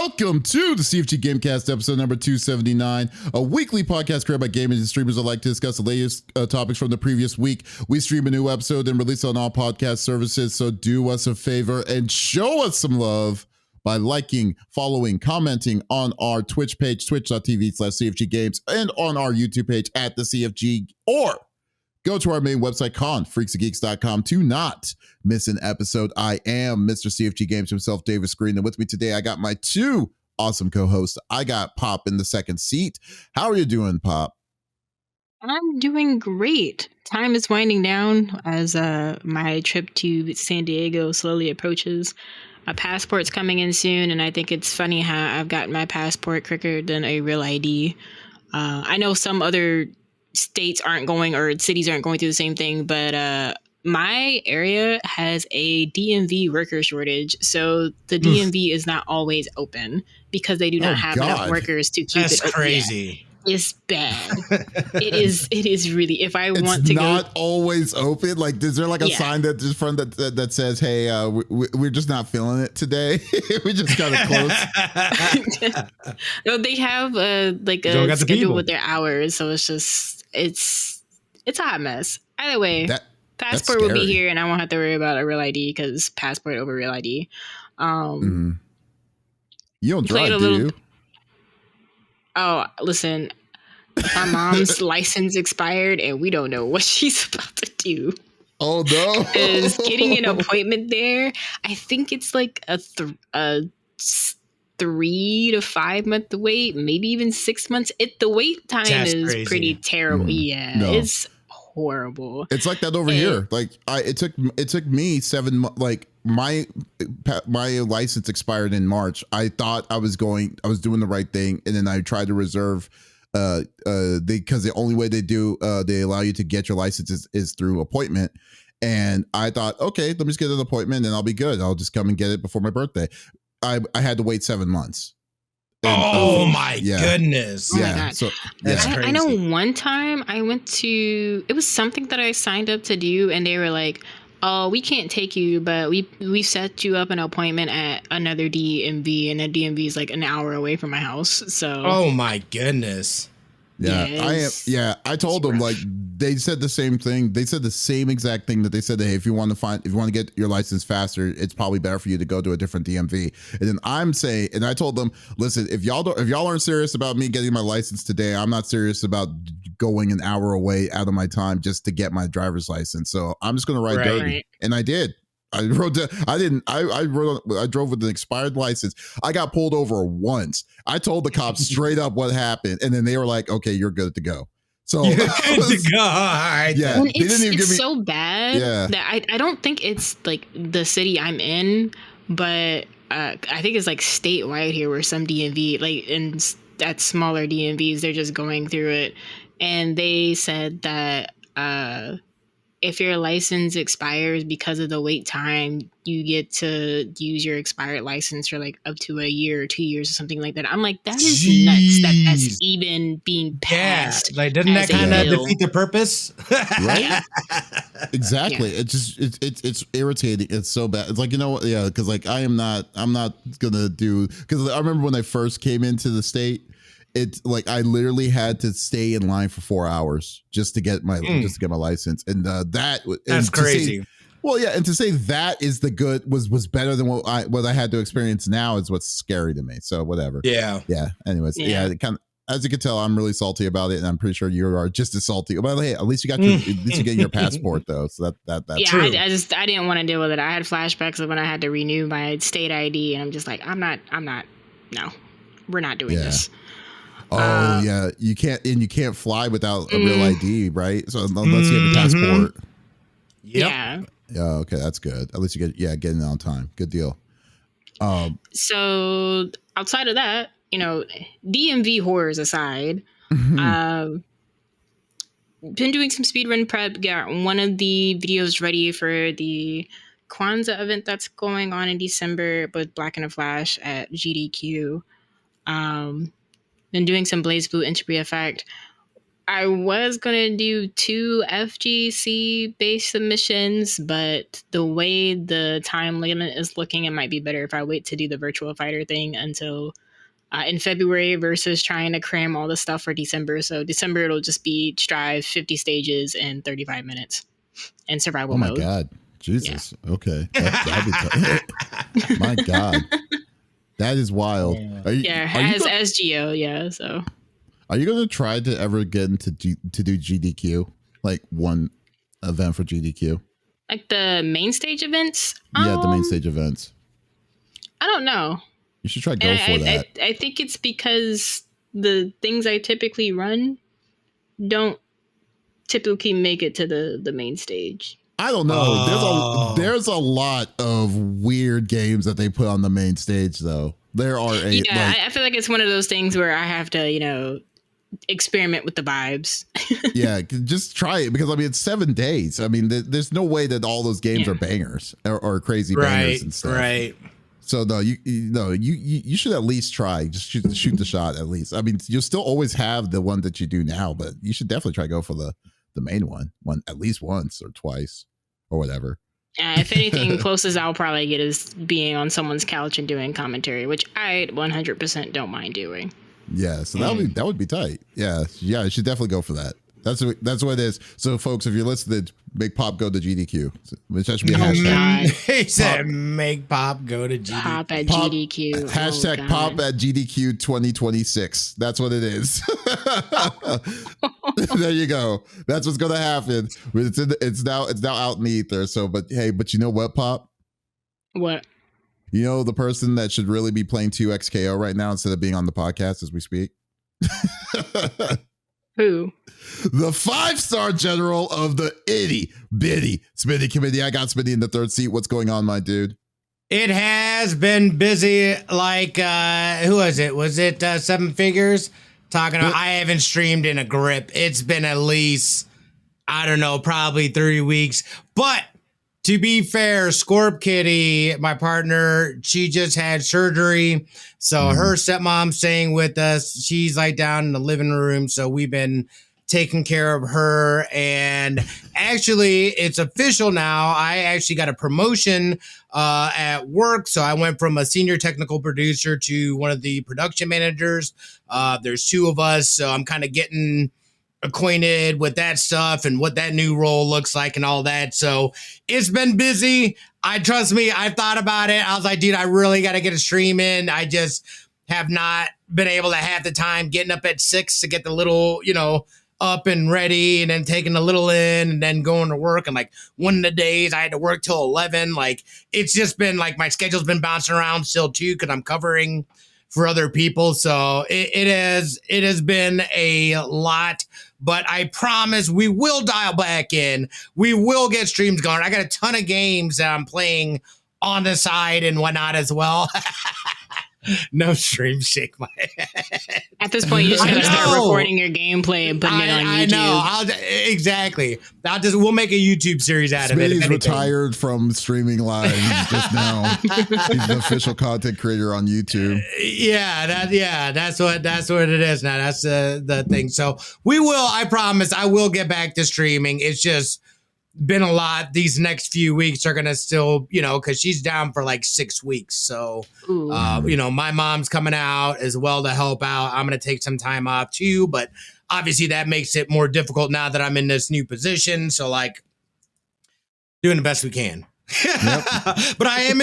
Welcome to the CFG Game Cast, episode number 279, a weekly podcast created by gamers and streamers that like to discuss the latest topics from the previous week. We stream a new episode and release it on all podcast services, so do us a favor and show us some love by liking, following, commenting on our Twitch page, twitch.tv/CFG Games, and on our YouTube page at the CFG, or go to our main website, thecfg.bsky.social, to not miss an episode. I am Mr. CFG Games himself, Davies Green, and with me today, I got my two awesome co-hosts. I got Pop in the second seat. How are you doing, Pop? I'm doing great. Time is winding down as my trip to San Diego slowly approaches. My passport's coming in soon, and I think it's funny how I've gotten my passport quicker than a real ID. I know some other states aren't going, or cities aren't going through the same thing, but my area has a DMV worker shortage, so the DMV is not always open because they do not have enough workers to keep it open. That's crazy. It's bad. It is really. If I want to go, it's not always open. Like, is there like a sign that just front that says, "Hey, we're just not feeling it today. We just got to close." No, they have like a schedule with their hours, so it's a hot mess. Either way, passport will be here, and I won't have to worry about a real ID because passport over real ID. You don't drive, do you? Oh, listen, my mom's license expired and we don't know what she's about to do. Oh, no. Because getting an appointment there, I think it's like a 3 to 5 month wait, maybe even 6 months. The wait time is crazy. Pretty terrible. It's horrible. It's like that over here. Like it took me 7 months. Like my license expired in March. I thought I was doing the right thing, and then I tried to reserve because the only way they allow you to get your license is through appointment. And I thought, okay, let me just get an appointment and I'll be good. I'll just come and get it before my birthday. I had to wait 7 months. And, my goodness. Oh my God. So that's crazy. I know one time I went to, it was something that I signed up to do, and they were like, "Oh, we can't take you, but we set you up an appointment at another DMV, and that DMV is like an hour away from my house." So oh my goodness. Yeah, I told them, like, they said the same thing. They said the same exact thing that they said that, hey, if you want to get your license faster, it's probably better for you to go to a different DMV. And then I told them, listen, if y'all aren't serious about me getting my license today, I'm not serious about going an hour away out of my time just to get my driver's license. So I'm just going to ride dirty. And I did. I drove with an expired license. I got pulled over once. I told the cops straight up what happened, and then they were like, "Okay, you're good to go." So you're good to go. Yeah, and it's so bad that I don't think it's like the city I'm in, but I think it's like statewide here, where some DMV, like in that smaller DMVs, they're just going through it, and they said that if your license expires because of the wait time, you get to use your expired license for like up to a year or 2 years or something like that. I'm like, that is nuts that's even being passed. Yeah, like, doesn't that kind of defeat the purpose? Right? Exactly. Yeah. It's irritating. It's so bad. It's like, you know what? Yeah, because like I'm not gonna do, because I remember when I first came into the state, it's like I literally had to stay in line for 4 hours just to get my license, and that's crazy. And to say that is was better than what I had to experience now is what's scary to me. So whatever. Yeah. Anyways, it kind of, as you can tell, I'm really salty about it, and I'm pretty sure you are just as salty. But hey, at least you got at least you get your passport though, so that's true. I didn't want to deal with it. I had flashbacks of when I had to renew my state ID, and I'm just like, I'm not. No, we're not doing this. Oh you can't fly without a real ID, right? So unless you have a passport. Yep. Yeah. Okay, that's good. At least you getting it on time. Good deal. So outside of that, DMV horrors aside, been doing some speedrun prep. Got one of the videos ready for the Kwanzaa event that's going on in December with Black and the Flash at GDQ. Been doing some BlazBlue Entropy Effect. I was going to do 2 FGC based submissions, but the way the time limit is looking, it might be better if I wait to do the virtual fighter thing until in February versus trying to cram all the stuff for December. So December, it'll just be Strive 50 stages in 35 minutes in survival mode. Oh my God. Jesus. Yeah. Okay. That'd be my God. That is wild. As SGO, yeah. So, are you going to try to ever get into to do GDQ, like one event for GDQ, like the main stage events? Yeah, the main stage events. I don't know. You should try go for that. I think it's because the things I typically run don't typically make it to the main stage. I don't know. There's a lot of weird games that they put on the main stage, though. There are I feel like it's one of those things where I have to, experiment with the vibes. Yeah, just try it because it's 7 days. There's no way that all those games are bangers or crazy bangers and stuff. Right. So no, you should at least try. Just shoot the shot at least. You'll still always have the one that you do now, but you should definitely try to go for the main one at least once or twice or whatever. If anything, closest I'll probably get is being on someone's couch and doing commentary, which I 100% don't mind doing. Yeah, so that would be tight. Yeah, you should definitely go for that. That's what it is. So, folks, if you're listening, make Pop go to GDQ. Which that should be a hashtag. He said, make Pop go to GDQ. Pop at GDQ. Hashtag Pop at GDQ 2026. That's what it is. There you go. That's what's going to happen. It's now out in the ether. So, but you know what, Pop? What? You know the person that should really be playing 2XKO right now instead of being on the podcast as we speak? Who? The 5-star general of the itty bitty Smitty committee. I got Smitty in the third seat. What's going on, my dude? It has been busy. Like, who was it? Was it 7 Figures? Talking about, I haven't streamed in a grip. It's been at least, I don't know, probably 3 weeks. But to be fair, Scorp Kitty, my partner, she just had surgery. So her stepmom's staying with us. She's like down in the living room. So we've been taking care of her. And actually, it's official now. I actually got a promotion at work. So I went from a senior technical producer to one of the production managers. There's 2 of us. So I'm kind of getting acquainted with that stuff and what that new role looks like and all that. So it's been busy. Trust me, I've thought about it. I was like, dude, I really got to get a stream in. I just have not been able to have the time getting up at 6 to get the little, up and ready and then taking a little in and then going to work. And like one of the days I had to work till 11. Like it's just been like my schedule's been bouncing around still too, because I'm covering for other people. So it has been a lot, but I promise we will dial back in. We will get streams going. I got a ton of games that I'm playing on the side and whatnot as well. No stream, shake my head. At this point, you just gotta start recording your gameplay and putting it on YouTube. I know. Exactly. We'll make a YouTube series out of it. Smitty's retired from streaming live. He's just now. He's the official content creator on YouTube. That's what it is now. That's the thing. So we will. I promise. I will get back to streaming. It's just been a lot. These next few weeks are gonna still, because she's down for like 6 weeks. So, my mom's coming out as well to help out. I'm gonna take some time off too, but obviously that makes it more difficult now that I'm in this new position. So, like, doing the best we can. Yep. But I am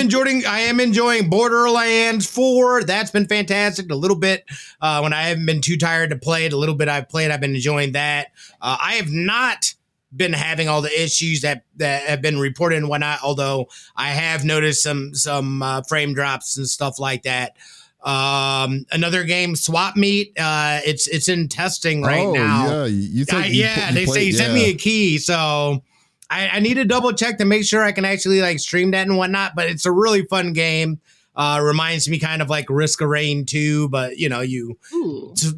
enjoying Borderlands 4. That's been fantastic. A little bit when I haven't been too tired to play it. A little bit I've played. I've been enjoying that. I have not been having all the issues that have been reported and whatnot, although I have noticed some frame drops and stuff like that. Another game, Swap Meet, it's in testing right now. They say he sent me a key, so I need to double check to make sure I can actually like stream that and whatnot. But it's a really fun game. Reminds me kind of like Risk of Rain 2, but you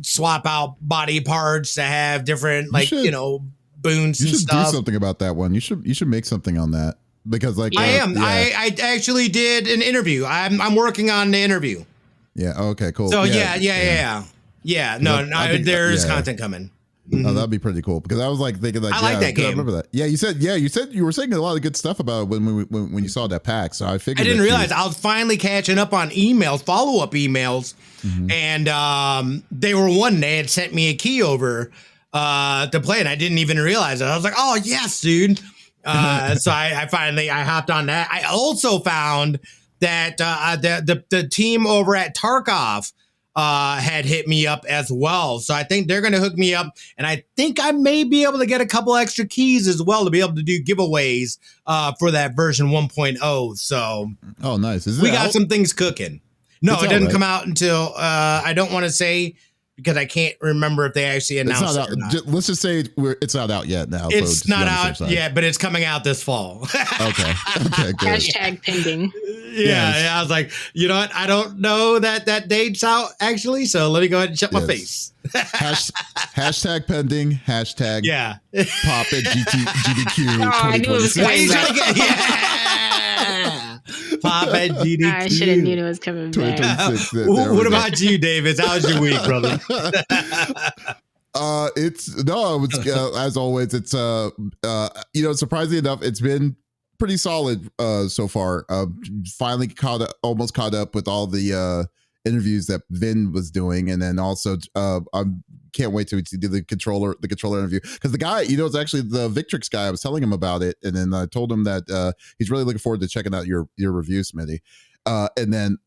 swap out body parts to have different boons and stuff. You should do something about that one. You should make something on that, because like I actually did an interview. I'm working on the interview. Yeah. Okay. Cool. So yeah. No, there is content coming. Mm-hmm. Oh, that'd be pretty cool because I was like thinking like, I like that game. I remember that. Yeah, you said you were saying a lot of good stuff about it when you saw that pack. So I figured I didn't realize I was finally catching up on emails, follow-up emails, and they were one. They had sent me a key over to play, and I didn't even realize it. I was like, "Oh yes, dude!" So I finally hopped on that. I also found that the team over at Tarkov had hit me up as well. So I think they're going to hook me up, and I think I may be able to get a couple extra keys as well to be able to do giveaways for that version 1.0. So oh, nice. We got some things cooking. No, it doesn't come out until I don't want to say because I can't remember if they actually announced it or not. Let's just say it's not out yet now. It's not out yet, but it's coming out this fall. Okay, good. Hashtag pending. Yeah, I was like, you know what? I don't know that date's out actually, so let me go ahead and shut my face. Hashtag pending. Hashtag pop at GDQ. Oh, I knew it was coming back. Pop at GDQ. I should have known it was coming back. What about you, Davis? How was your week, brother? It was as always. It's surprisingly enough, it's been pretty solid so far. Finally almost caught up with all the interviews that Vin was doing, and then also I can't wait to do the controller interview because the guy, it's actually the Victrix guy. I was telling him about it, and then I told him that he's really looking forward to checking out your review, Smitty. And then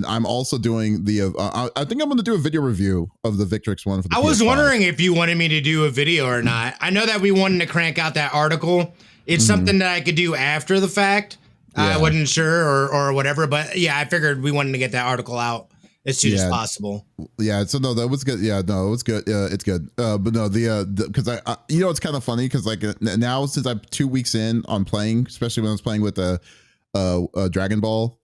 I'm also doing the I think I'm going to do a video review of the Victrix one. For the I was PS5. wondering if you wanted me to do a video or not. I know that we wanted to crank out that article. It's something that I could do after the fact. I wasn't sure or whatever, but yeah, I figured we wanted to get that article out as soon as possible. Yeah, so no, that was good. Yeah, no, it was good. It's good. But no, because I it's kind of funny because like now since I'm 2 weeks in on playing, especially when I was playing with Dragon Ball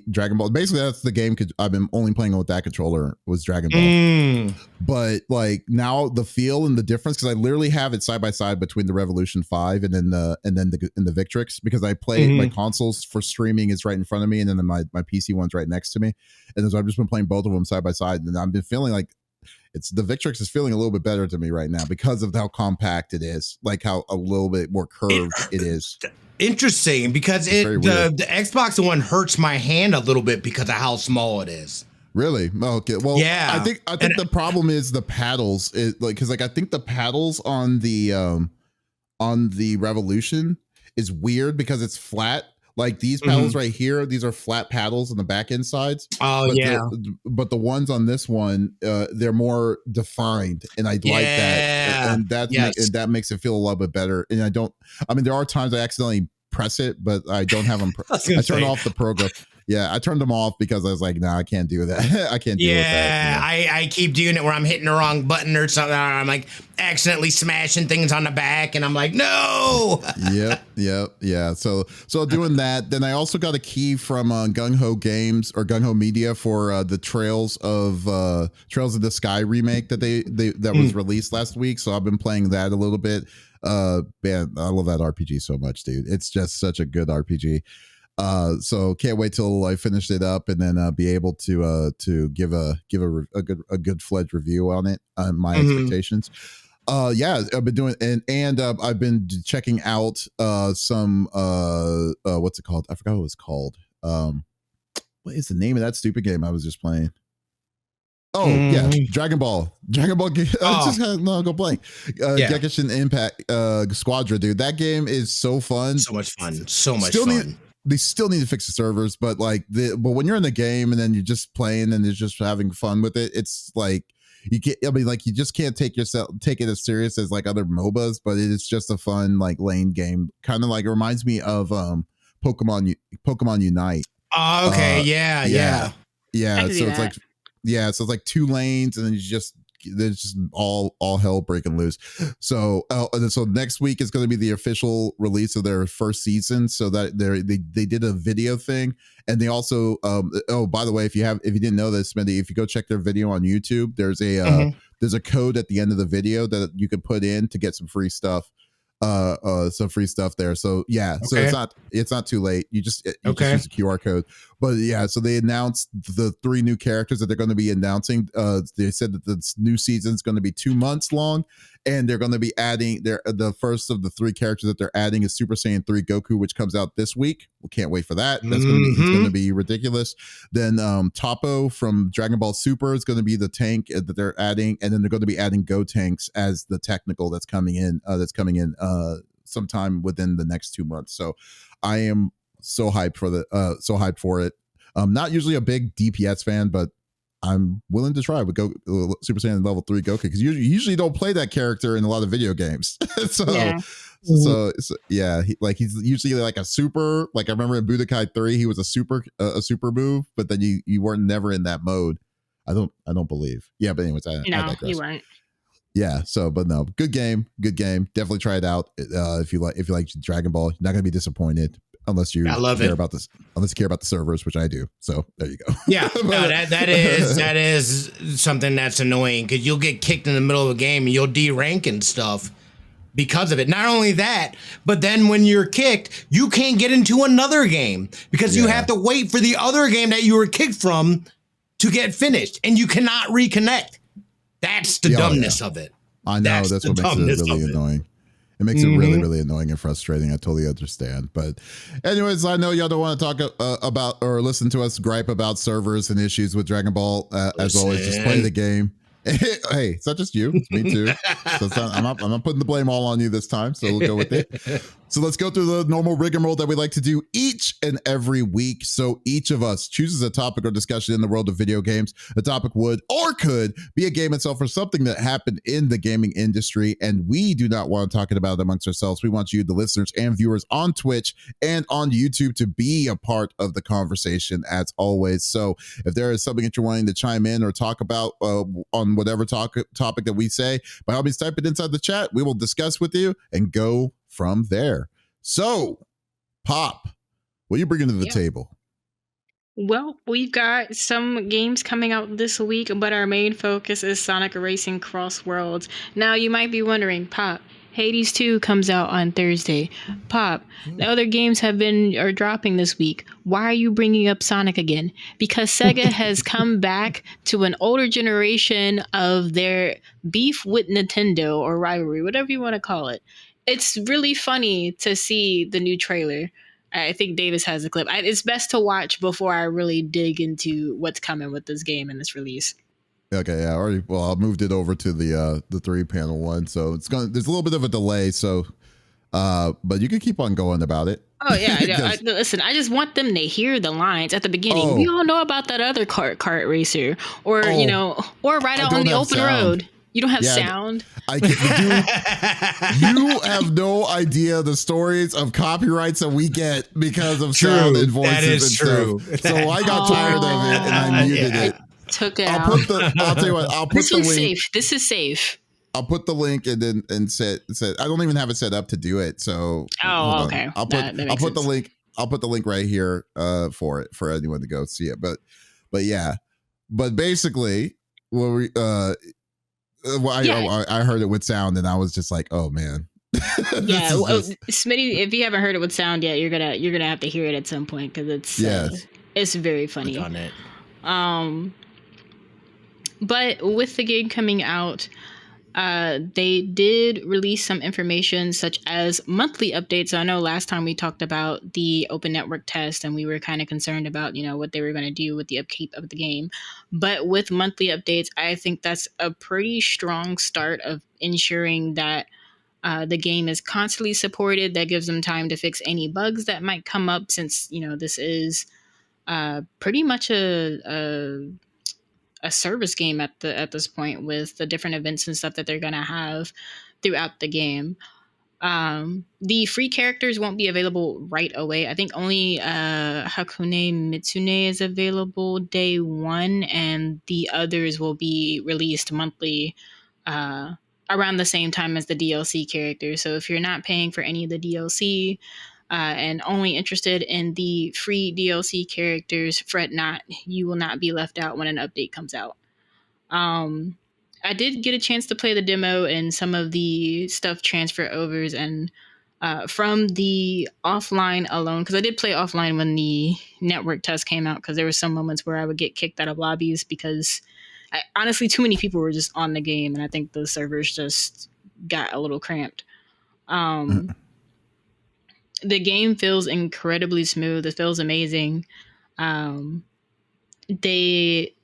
Dragon Ball. Basically, that's the game. I've been only playing with that controller was Dragon Ball. But like now the feel and the difference because I literally have it side by side between the Revolution 5 and then the Victrix because I play my consoles for streaming is right in front of me and then my PC one's right next to me, and so I've just been playing both of them side by side and I've been feeling like the Victrix is feeling a little bit better to me right now because of how compact it is, like how a little bit more curved it is. Interesting, because the Xbox One hurts my hand a little bit because of how small it is. Really? Okay. Well, yeah. I think the problem is the paddles. Because I think the paddles on the Revolution is weird because it's flat. Like these paddles right here, these are flat paddles on the back end sides. Oh, but the ones on this one, they're more defined, and I like that. And that makes it feel a little bit better. And there are times I accidentally press it, but I don't have them. I turn off the program. Yeah, I turned them off because I was like, nah, I can't do that. I can't deal with that. Yeah, I keep doing it where I'm hitting the wrong button or something. Or I'm like accidentally smashing things on the back, and I'm like, no. Yep. Yeah. So doing that. Then I also got a key from Gung Ho Games or Gung Ho Media for the Trails of the Sky remake that was released last week. So I've been playing that a little bit. Man, I love that RPG so much, dude. It's just such a good RPG. So can't wait till I finish it up and then be able to give a good fledged review on it. My expectations. Yeah, I've been doing and I've been checking out some what's it called? I forgot what it's called. What is the name of that stupid game I was just playing? Oh yeah, Dragon Ball. Go blank. Gekishin Impact Squadra, dude. That game is so fun. So much fun. They still need to fix the servers, but but when you're in the game and then you're just playing and you're just having fun with it, it's like you just can't take it as serious as like other MOBAs, but it is just a fun like lane game. Kind of like it reminds me of Pokemon Unite. Oh, okay. Yeah. So it's like 2 lanes and then there's just all hell breaking loose. So next week is going to be the official release of their first season. So that they did a video thing, and they also by the way, if you didn't know this, Smitty, if you go check their video on YouTube, there's a code at the end of the video that you can put in to get some free stuff. Some free stuff there. So yeah, so it's not too late. You just use a QR code. But yeah, so they announced the 3 new characters that they're going to be announcing. They said that the new season is going to be 2 months long, and they're going to be adding the first of the 3 characters that they're adding is Super Saiyan 3 Goku, which comes out this week. We can't wait for that. That's going to be, it's going to be ridiculous. Then Topo from Dragon Ball Super is going to be the tank that they're adding, and then they're going to be adding Go Tanks as the technical that's coming in. Sometime within the next 2 months. So I am so hyped for it. I'm not usually a big DPS fan, but I'm willing to try with Super Saiyan level 3 Goku, because you usually don't play that character in a lot of video games. So he's usually like a super. Like I remember in Budokai 3, he was a super move, but then you weren't never in that mode. I don't believe. Yeah, but anyways, I digress. You weren't. Yeah, but no, good game. Definitely try it out. If you like Dragon Ball, you're not gonna be disappointed unless you care about this. Unless you care about the servers, which I do. So there you go. Yeah, no, that is something that's annoying, because you'll get kicked in the middle of a game and you'll de-rank and stuff because of it. Not only that, but then when you're kicked, you can't get into another game because you have to wait for the other game that you were kicked from to get finished, and you cannot reconnect. That's the dumbness of it. I know, that's what makes it really annoying. It makes it really, really annoying and frustrating. I totally understand. But anyways, I know y'all don't want to talk about or listen to us gripe about servers and issues with Dragon Ball. As always, just play the game. Hey, it's not just you. It's me too. So I'm not putting the blame all on you this time. So we'll go with it. So let's go through the normal rigmarole that we like to do each and every week. So each of us chooses a topic or discussion in the world of video games. The topic would or could be a game itself or something that happened in the gaming industry. And we do not want to talk about it amongst ourselves. We want you, the listeners and viewers on Twitch and on YouTube, to be a part of the conversation as always. So if there is something that you're wanting to chime in or talk about on whatever topic that we say, by all means, type it inside the chat. We will discuss with you and go from there. So, Pop, what are you bringing to the table? Well, we've got some games coming out this week, but our main focus is Sonic Racing Crossworlds. Now, you might be wondering, Pop, Hades 2 comes out on Thursday. Pop, the other games are dropping this week. Why are you bringing up Sonic again? Because Sega has come back to an older generation of their beef with Nintendo, or rivalry, whatever you want to call it. It's really funny to see the new trailer. I think Davis has the clip. It's best to watch before I really dig into what's coming with this game and this release. Okay, yeah, already. Well, I moved it over to the 3-panel one, so there's a little bit of a delay. So, but you can keep on going about it. Oh yeah, listen. I just want them to hear the lines at the beginning. We all know about that other kart racer, or or right out on the open road. You don't have sound. You have no idea the stories of copyrights that we get because of sound and voices. That is true. Stuff. So I got tired of it and I muted it. Took it out. I'll tell you what. I'll put the link. Safe. This is safe. I'll put the link and said I don't even have it set up to do it. So okay. I'll put the link. I'll put the link right here for anyone to go see it. But yeah. But basically, I heard it with sound and I was just like, oh man. Smitty, if you haven't heard it with sound yet, you're gonna have to hear it at some point, because it's very funny. On it. But with the game coming out, they did release some information such as monthly updates. I know last time we talked about the open network test and we were kind of concerned about, what they were going to do with the upkeep of the game. But with monthly updates, I think that's a pretty strong start of ensuring that the game is constantly supported. That gives them time to fix any bugs that might come up, since, this is pretty much a service game at this point, with the different events and stuff that they're going to have throughout the game. The free characters won't be available right away. I think only Hakune Mitsune is available day one, and the others will be released monthly around the same time as the DLC characters. So if you're not paying for any of the DLC and only interested in the free DLC characters, fret not. You will not be left out when an update comes out. I did get a chance to play the demo and some of the stuff transfer overs, and From the offline alone, because I did play offline when the network test came out, because there were some moments where I would get kicked out of lobbies because honestly, too many people were just on the game, and I think the servers just got a little cramped. The game feels incredibly smooth. It feels amazing. They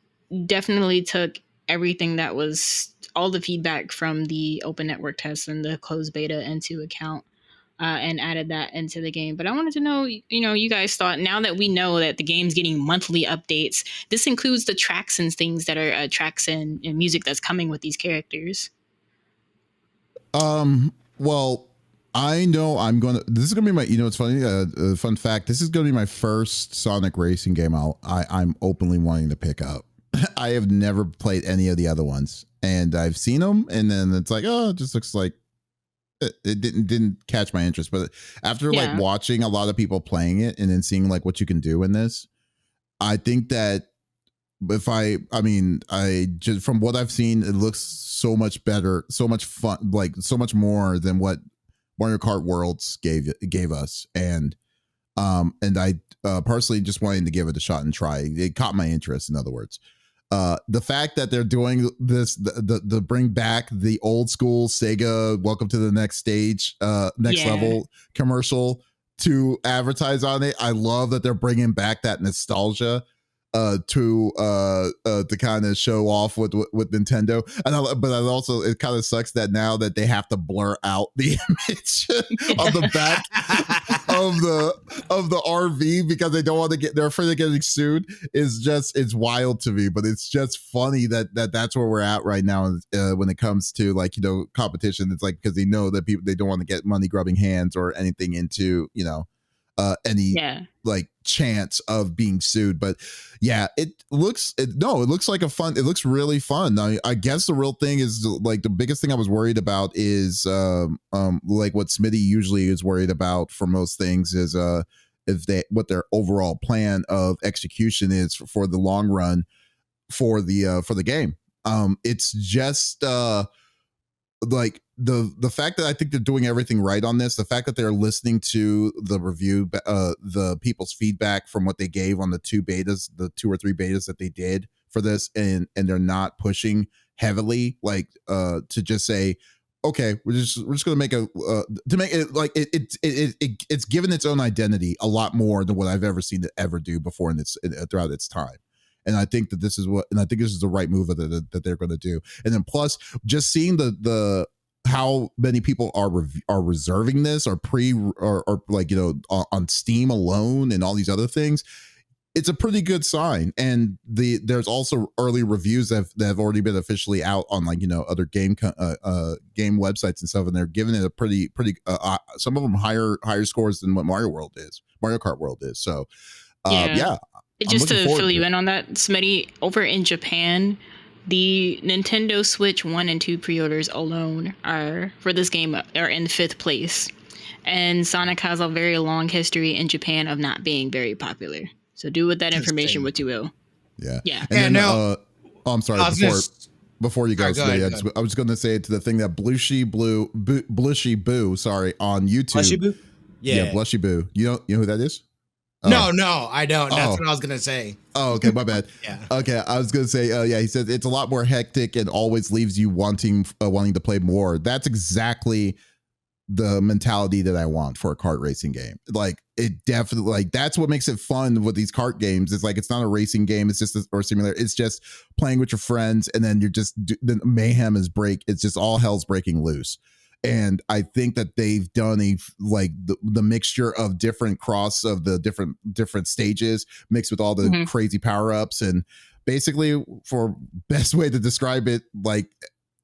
definitely took everything that was all the feedback from the open network test and the closed beta into account. And added that into the game. But I wanted to know, you guys thought, now that we know that the game's getting monthly updates, this includes the tracks and things that are tracks and music that's coming with these characters. Well, I know this is gonna be my, it's funny, fun fact, this is gonna be my first Sonic Racing game I'm openly wanting to pick up. I have never played any of the other ones, and I've seen them, and then it's like, oh, it just looks like it didn't catch my interest. But after like watching a lot of people playing it and then seeing like what you can do in this, I think that I just, from what I've seen, it looks so much better, so much fun, like so much more than what Mario Kart Worlds gave us. And I personally just wanted to give it a shot and try. It caught my interest, in other words. The fact that they're doing this, the bring back the old school Sega Welcome to the Next Stage, next level commercial to advertise on it. I love that they're bringing back that nostalgia to kind of show off with Nintendo. But also, it kind of sucks that now that they have to blur out the image on the back of the RV because they don't want to they're afraid of getting sued. It's wild to me, but it's just funny that's where we're at right now when it comes to competition. It's like, because they know that they don't want to get money grubbing hands or anything into any like chance of being sued. But it looks like it looks really fun. I guess the real thing is, like, the biggest thing I was worried about is like what Smitty usually is worried about for most things is what their overall plan of execution is for the long run for the game. It's just like the fact that I think they're doing everything right on this, the fact that they're listening to the review, the people's feedback from what they gave on the 2 or 3 betas that they did for this, and they're not pushing heavily, like to just say, okay, we're just going to make to make it like it's given its own identity a lot more than what I've ever seen it ever do before throughout its time. And I think that this is the right move that they're going to do. And then plus, just seeing the how many people are reserving this or like, on Steam alone and all these other things, it's a pretty good sign. And there's also early reviews that have already been officially out on, like, other game websites and stuff, and they're giving it a pretty some of them higher scores than what Mario Kart World is. So just to fill you in on that, Smitty, over in Japan, the Nintendo Switch 1 and 2 pre-orders alone for this game are in 5th place. And Sonic has a very long history in Japan of not being very popular. So do with that information what you will. Yeah. Yeah. And then, I'm sorry. Before you guys, I was going to say to the thing that Blushy Boo, on YouTube. Blushy Boo? Yeah, Blushy Boo. You know who that is? No, I don't. That's what I was going to say. Oh, okay. My bad. Yeah. Okay. I was going to say, he said it's a lot more hectic and always leaves you wanting to play more. That's exactly the mentality that I want for a kart racing game. Like, it definitely, like, that's what makes it fun with these kart games. It's like, it's not a racing game. It's just or simulator. It's just playing with your friends, and then the mayhem it's just all hell's breaking loose. And I think that they've done the mixture of different of the different stages mixed with all the crazy power-ups, and basically, for best way to describe it, like,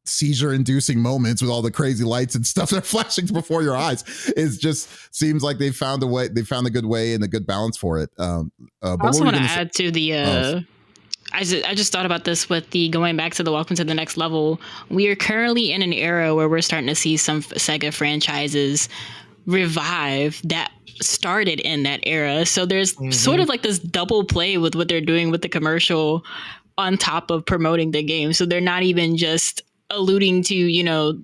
seizure-inducing moments with all the crazy lights and stuff that are flashing before your eyes. It just seems like they found a good way and a good balance for it. I also want to add to the I just thought about this with the going back to the Welcome to the Next Level. We are currently in an era where we're starting to see some Sega franchises revive that started in that era. So there's sort of like this double play with what they're doing with the commercial on top of promoting the game. So they're not even just alluding to,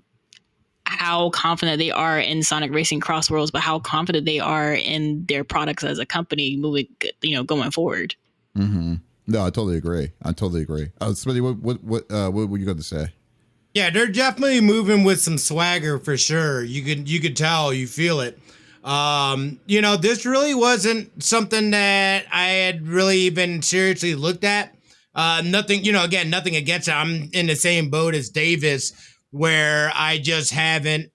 how confident they are in Sonic Racing Crossworlds, but how confident they are in their products as a company moving, going forward. Mm-hmm. No, I totally agree. Smitty, what were you going to say? Yeah, they're definitely moving with some swagger for sure. You could tell, you feel it. This really wasn't something that I had really even seriously looked at. Nothing against it. I'm in the same boat as Davis, where I haven't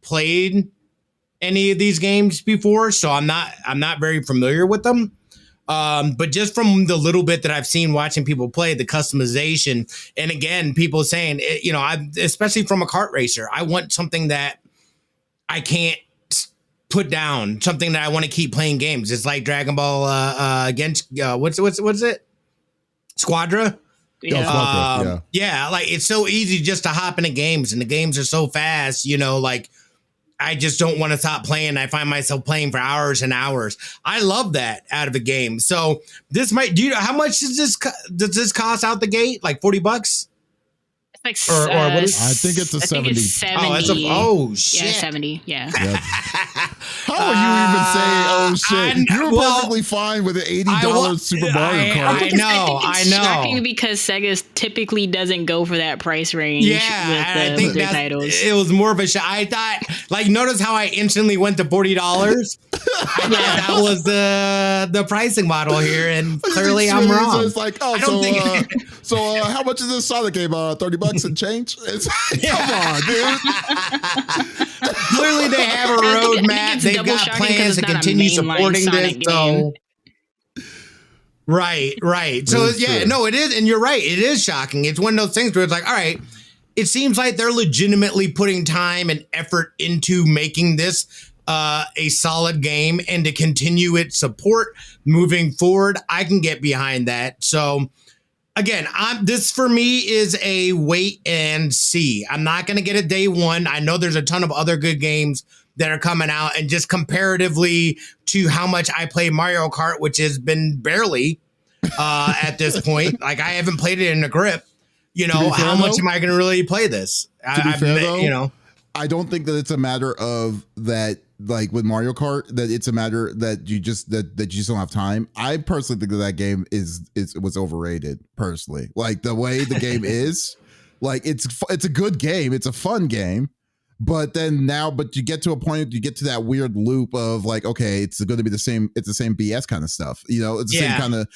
played any of these games before, so I'm not very familiar with them. But just from the little bit that I've seen watching people play, the customization, and again, people saying, especially from a kart racer, I want something that I can't put down, something that I want to keep playing games. It's like Dragon Ball against what's it? Squadra. Yeah. Like it's so easy just to hop into games, and the games are so fast. Like I just don't want to stop playing. I find myself playing for hours and hours. I love that out of a game. So this might. How much does this cost out the gate? Like $40? It's like, or what is? I think it's a 70. It's 70. Oh shit! Yeah, 70. Yeah. How are you even saying, oh shit? You're perfectly fine with an $80 Super Mario Kart. I know. Shocking because Sega typically doesn't go for that price range. Yeah, with their titles. It was more of a shock. I thought, notice how I instantly went to $40. I thought that was the pricing model here, and clearly I'm wrong. So it's like, so how much is this Sonic game? $30 and change? Come on, dude. Clearly they have a roadmap. They've got plans to continue supporting this. So right. So it is, and you're right. It is shocking. It's one of those things where it's like, all right, it seems like they're legitimately putting time and effort into making this a solid game, and to continue its support moving forward, I can get behind that. So again, this for me is a wait and see. I'm not going to get it day one. I know there's a ton of other good games that are coming out, and just comparatively to how much I play Mario Kart, which has been barely at this point. Like I haven't played it in a grip. How much am I going to really play this? To be fair, though, I don't think that it's a matter of that. Like with Mario Kart, that it's a matter that you just don't have time. I personally think that game was overrated. Personally, like the way the game is, like it's a good game, it's a fun game, but you get to a point, you get to that weird loop of like, okay, it's going to be the same BS kind of stuff. It's the same kind of,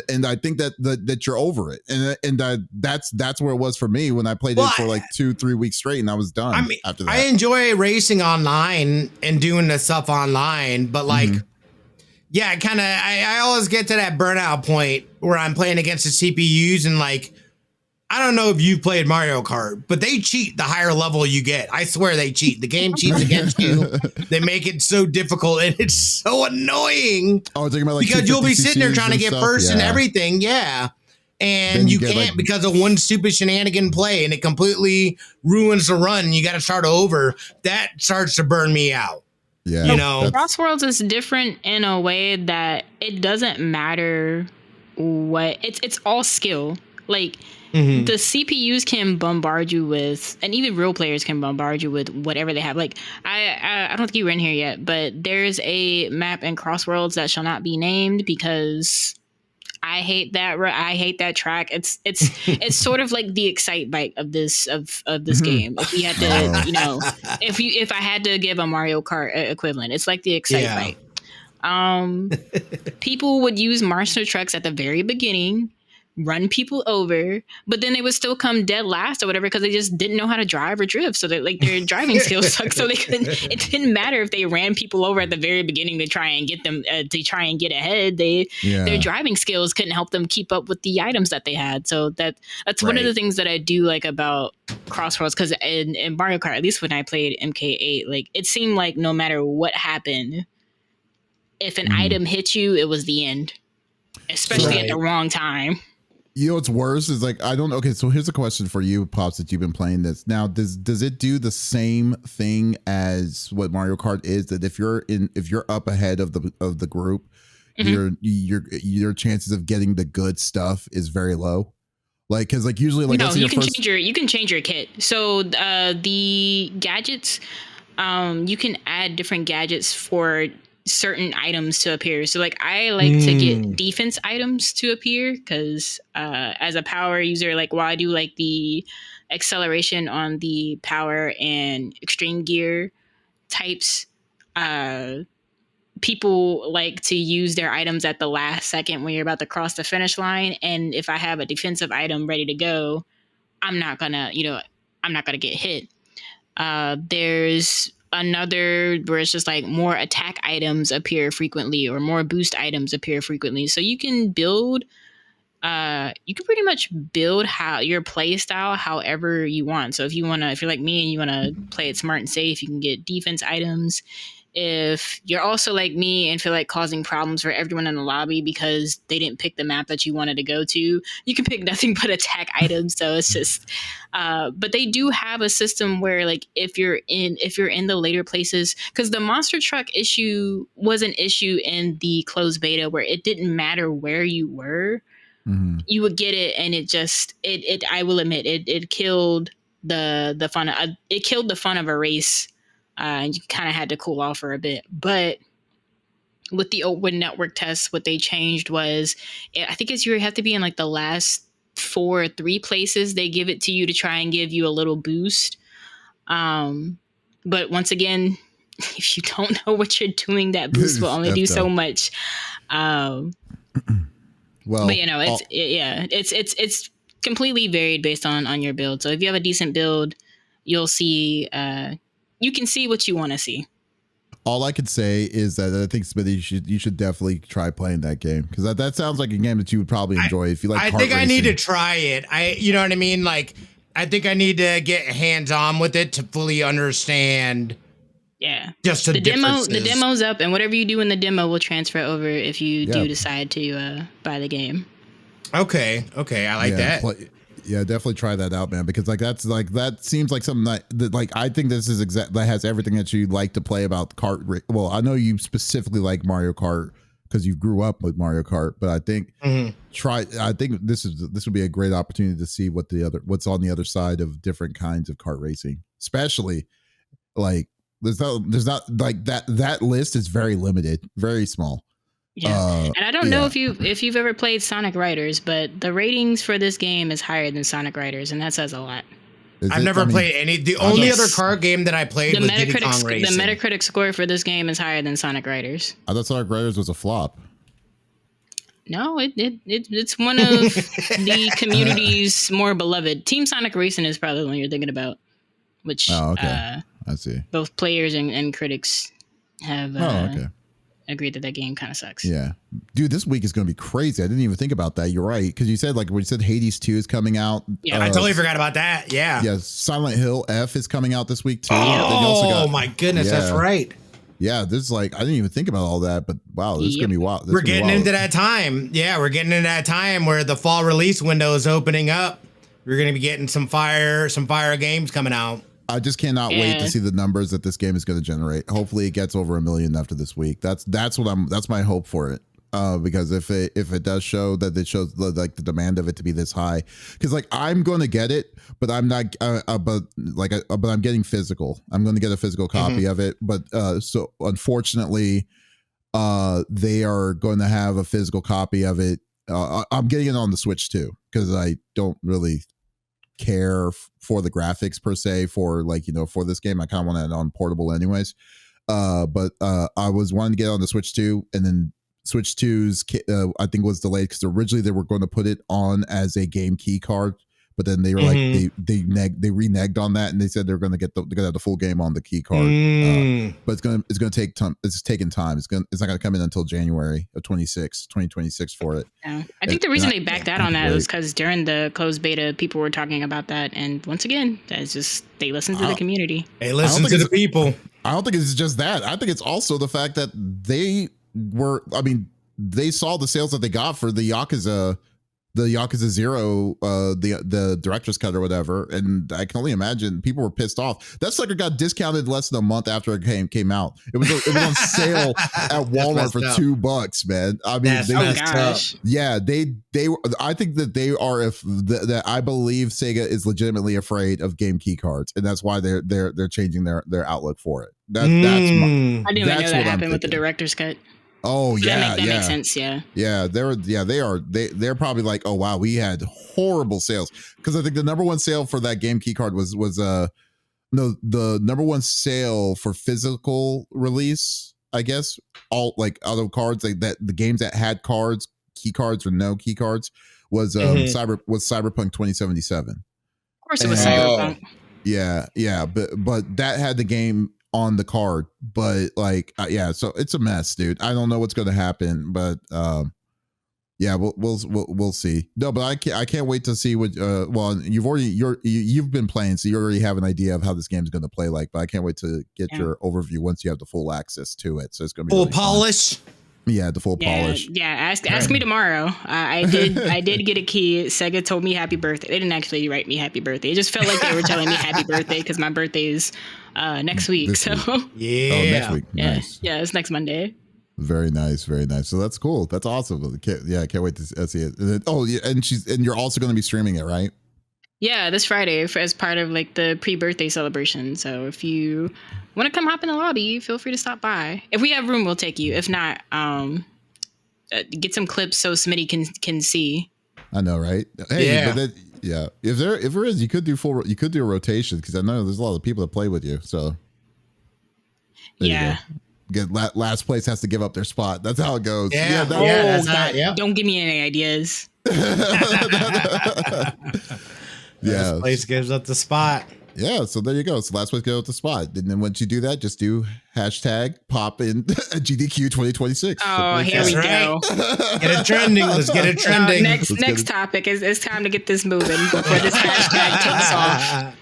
and I think that you're over it, and that's where it was for me when I played it for like 2-3 weeks straight, and I was done. After that, I enjoy racing online and doing the stuff online, but like, I always get to that burnout point where I'm playing against the CPUs, and like, I don't know if you've played Mario Kart, but they cheat the higher level you get. I swear they cheat. The game cheats against you. They make it so difficult, and it's so annoying. Oh, talking about like because you'll be sitting there trying to get first and everything, and you can't because of one stupid shenanigan play, and it completely ruins the run. You got to start over. That starts to burn me out. Yeah, Crossworlds is different in a way that it doesn't matter what it's all skill. Like. Mm-hmm. The CPUs can bombard you with, and even real players can bombard you with whatever they have. Like I don't think you were in here yet, but there's a map in Crossworlds that shall not be named because I hate that. I hate that track. It's sort of like the Excite bike of this game. If you had to, if I had to give a Mario Kart equivalent, it's like the Excite bike. People would use monster trucks at the very beginning, run people over, but then they would still come dead last or whatever because they just didn't know how to drive or drift. So their driving skills sucked. So they couldn't. It didn't matter if they ran people over at the very beginning to try and get them to try and get ahead. Their driving skills couldn't help them keep up with the items that they had. So that's one of the things that I do like about Crossroads, because in Mario Kart, at least when I played MK8, like it seemed like no matter what happened, if an item hit you, it was the end, especially at the wrong time. You know what's worse is like, I don't know. Okay, so here's a question for you, Pops, that you've been playing this. Now, does it do the same thing as what Mario Kart is? That if you're up ahead of the group, your chances of getting the good stuff is very low? Like, because like usually like No, that's your first. you can change your kit. So the gadgets, you can add different gadgets for certain items to appear. So like I like to get defense items to appear because as a power user, like while I do like the acceleration on the power and extreme gear types, people like to use their items at the last second when you're about to cross the finish line. And if I have a defensive item ready to go, I'm not gonna get hit. There's another where it's just like more attack items appear frequently or more boost items appear frequently. So you can build, you can pretty much build how your play style however you want. So if you're like me and you wanna play it smart and safe, you can get defense items. If you're also like me and feel like causing problems for everyone in the lobby because they didn't pick the map that you wanted to go to, you can pick nothing but attack items. So it's just, but they do have a system where like if you're in the later places, because the monster truck issue was an issue in the closed beta where it didn't matter where you were, you would get it, and it I will admit it killed the fun. It killed the fun of a race. And you kind of had to cool off for a bit. But with the open network tests, what they changed was, I think you have to be in like the last 4 or 3 places. They give it to you to try and give you a little boost. But once again, if you don't know what you're doing, that boost will only do so much. Well, but it's completely varied based on your build. So if you have a decent build, you'll see. You can see what you want to see. All I could say is that I think Smitty, you should definitely try playing that game because that sounds like a game that you would probably enjoy if you like. I think I need to try it. You know what I mean? Like, I think I need to get hands on with it to fully understand. Yeah, just the demo's up, and whatever you do in the demo will transfer over if you do decide to buy the game. Okay, I like that. Yeah, definitely try that out, man, because like that seems like something that like I think this is that has everything that you like to play about kart. Well, I know you specifically like Mario Kart because you grew up with Mario Kart, but I think I think this would be a great opportunity to see what's on the other side of different kinds of kart racing, especially like there's not like that list is very limited, very small. Yeah, and I don't know if you've ever played Sonic Riders, but the ratings for this game is higher than Sonic Riders, and that says a lot. I've never played any. The only other car game that I played was Diddy Kong Racing. The Metacritic score for this game is higher than Sonic Riders. I thought Sonic Riders was a flop. No, it's one of the community's more beloved. Team Sonic Racing is probably the one you're thinking about, which I see. Both players and critics have agreed that game kind of sucks. Yeah, dude, this week is going to be crazy. I didn't even think about that. You're right, because you said Hades 2 is coming out. Yeah, I totally forgot about that. Yeah, Silent Hill F is coming out this week too. Oh my goodness, that's right. Yeah, this is like I didn't even think about all that, but wow, this is gonna be wild. We're getting into that time. Yeah, we're getting into that time where the fall release window is opening up. We're gonna be getting some fire games coming out. I just cannot wait to see the numbers that this game is going to generate. Hopefully, it gets over 1 million after this week. That's my hope for it. Because if it does show that it shows the demand of it to be this high, because like I'm going to get it, but I'm not. But I'm getting physical. I'm going to get a physical copy of it. But so unfortunately, they are going to have a physical copy of it. I'm getting it on the Switch too because I don't really care for the graphics per se for for this game. I kind of want it on portable anyways. But I was wanting to get on the Switch 2, and then Switch 2's I think was delayed because originally they were going to put it on as a game key card, but then they were like they reneged on that, and they said they're going to they're going to have the full game on the key card. But it's going to take time. It's taking time. It's not going to come in until January of 2026 for it. Yeah. I think the reason they backed out on that was because during the closed beta, people were talking about that, and once again, that's just they listen to the community. They listen to the people. I don't think it's just that. I think it's also the fact that they saw the sales that they got for the Yakuza the Yakuza 0, the director's cut or whatever, and I can only imagine people were pissed off. That sucker got discounted less than a month after it came out. It was on sale at Walmart for $2, man. I mean, I think that they are that I believe Sega is legitimately afraid of game key cards, and that's why they're changing their outlook for it. I didn't even know that happened with the director's cut. Oh, so yeah, that makes sense. Yeah, they're probably like, oh wow, we had horrible sales, because I think the number one sale for that game key card was the number one sale for physical release, I guess, all like other cards, like that the games that had cards, key cards or no key cards, was Cyberpunk 2077. Of course, it was Cyberpunk. Yeah, but that had the game on the card, but like so it's a mess, dude. I don't know what's going to happen, but we'll see. No, but I can't wait to see what well, you've been playing, so you already have an idea of how this game's going to play like, but I can't wait to get your overview once you have the full access to it. So it's going to be full really polish fun. Yeah, the full polish. Yeah, ask me tomorrow. I did get a key. Sega told me happy birthday. They didn't actually write me happy birthday. It just felt like they were telling me happy birthday because my birthday is next week. Next week. Nice. Yeah, it's next Monday. Very nice. So that's cool. That's awesome. I can't wait to see it. And you're also going to be streaming it, right? Yeah, this Friday as part of like the pre-birthday celebration. So if you want to come hop in the lobby, feel free to stop by. If we have room, we'll take you. If not, get some clips so Smitty can see. I know, right? Hey, but then, if there is, you could do a rotation, because I know there's a lot of people that play with you. So there you go. Last place has to give up their spot. That's how it goes. Don't give me any ideas. Last place gives up the spot. Yeah, so there you go. So last place gives up the spot. And then once you do that, just do hashtag pop in GDQ 2026. Oh, here we go. Get it trending. Let's get it trending. Next topic is it's time to get this moving before this hashtag takes off.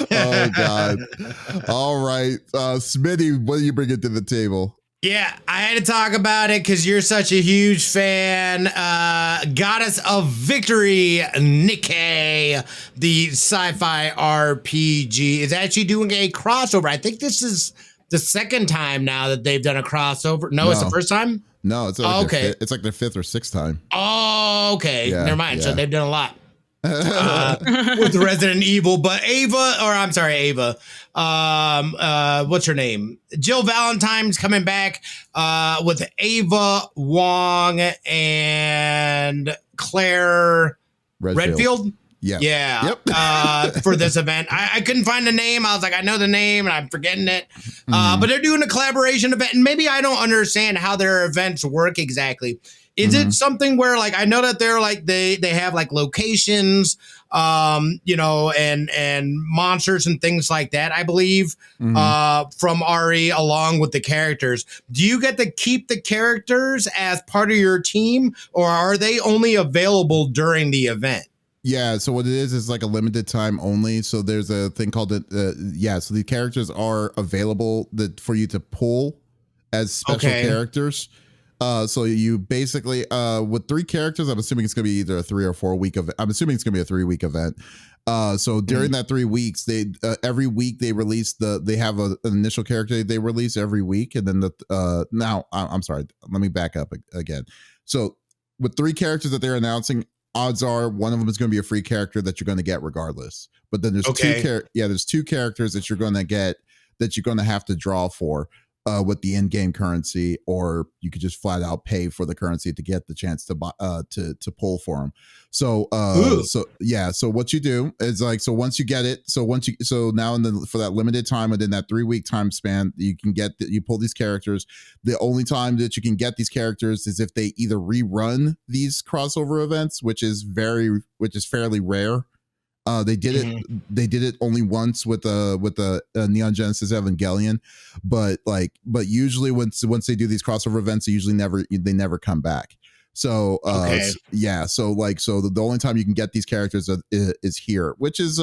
Oh God. All right. Smitty, what do you bring it to the table? Yeah, I had to talk about it because you're such a huge fan. Goddess of Victory Nikke, the sci-fi RPG, is actually doing a crossover. I think this is the second time now that they've done a crossover. No, it's the first time? No, it's like it's like their fifth or sixth time. Oh, okay. Yeah, never mind. Yeah. So they've done a lot. With Resident Evil, but Ava. What's her name? Jill Valentine's coming back with Ava Wong and Claire Redfield. Yeah. Yep. For this event, I couldn't find the name. I was like, I know the name, and I'm forgetting it. But they're doing a collaboration event, and maybe I don't understand how their events work exactly. Is it something where, like, I know that they're like they have like locations, and monsters and things like that, I believe, from RE along with the characters. Do you get to keep the characters as part of your team, or are they only available during the event? Yeah, so what it is like a limited time only. So there's a thing called so the characters are available for you to pull as special characters. So you basically with 3 characters, I'm assuming it's gonna be either a 3 or 4 week event. I'm assuming it's gonna be a 3-week event. So during that 3 weeks, they every week they release they have an initial character they release every week, and then I'm sorry, let me back up again. So with 3 characters that they're announcing, odds are one of them is going to be a free character that you're going to get regardless. But then there's there's 2 characters that you're going to get that you're going to have to draw for with the in-game currency, or you could just flat out pay for the currency to get the chance to buy to pull for them. So so what you do is like, so once you get it, so now for that limited time within that 3-week time span, you can you pull these characters. The only time that you can get these characters is if they either rerun these crossover events, which is fairly rare. They did it only once with a Neon Genesis Evangelion, but usually once they do these crossover events, they never come back. So so the only time you can get these characters is here, which is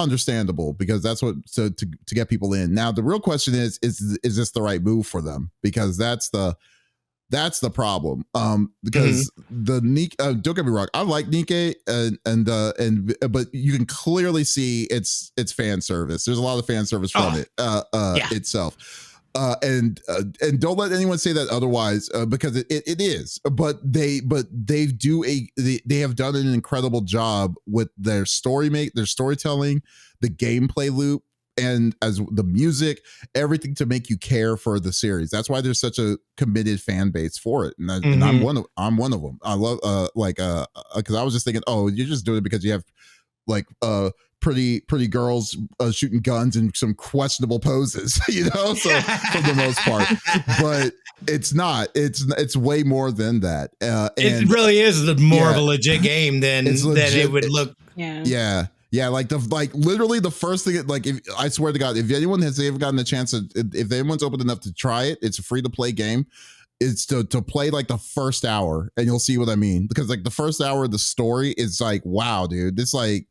understandable, because that's to get people in. Now the real question is this the right move for them? Because that's the That's the problem. Because the Nikke, don't get me wrong, I like Nikke, but you can clearly see it's fan service. There's a lot of fan service from it itself. And don't let anyone say that otherwise, because it is. But they have done an incredible job with their storytelling, the gameplay loop, and as the music, everything to make you care for the series. That's why there's such a committed fan base for it, and I'm one of them. I love because I was just thinking, oh, you're just doing it because you have like pretty girls shooting guns in some questionable poses, you know. So for the most part, but it's not. It's way more than that. It really is more of a legit game than it would look. Yeah, like literally the first thing, like, if I swear to God, if anyone has ever gotten a chance to, if anyone's open enough to try it, it's a free to play game. It's to play like the first hour, and you'll see what I mean. Because like the first hour of the story is like, wow, dude, it's like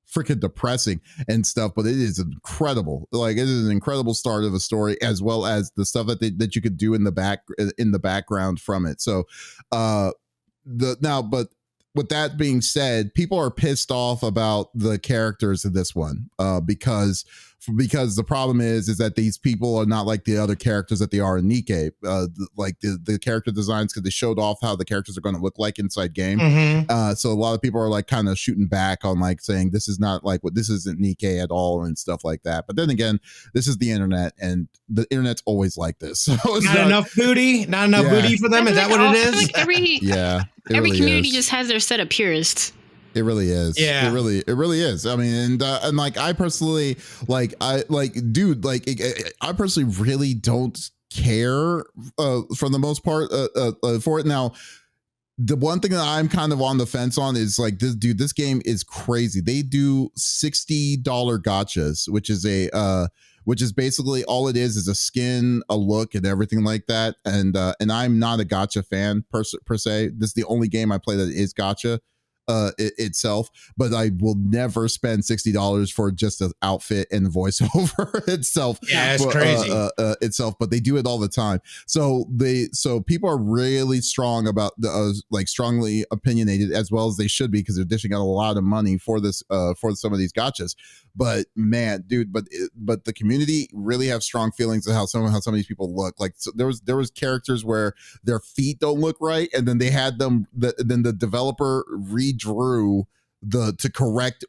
freaking depressing and stuff, but it is incredible. Like, it is an incredible start of a story, as well as the stuff that you could do in the background from it. So, but with that being said, people are pissed off about the characters in this one, because the problem is that these people are not like the other characters that they are in Nikke. Like the character designs, because they showed off how the characters are going to look like inside game. So a lot of people are like kind of shooting back on, like, saying this is not like this isn't Nikke at all and stuff like that. But then again, this is the internet, and the internet's always like this. So it's not enough booty for them. Is that what it is? Like every community just has their set of purists. It really is. Yeah. It really is. I mean, and like, I personally, I personally really don't care for the most part for it. Now, the one thing that I'm kind of on the fence on is like, this game is crazy. They do $60 gotchas, which is basically all it is a skin, a look, and everything like that. And I'm not a gotcha fan per se. This is the only game I play that is gotcha itself, but I will never spend $60 for just an outfit and voiceover itself. Yeah, it's crazy itself, but they do it all the time. So people are really strong about the strongly opinionated, as well as they should be, because they're dishing out a lot of money for this for some of these gotchas. But man, dude, but the community really have strong feelings of how some of these people look. Like, so there was characters where their feet don't look right, and then they had them. Then the developer redrew to correct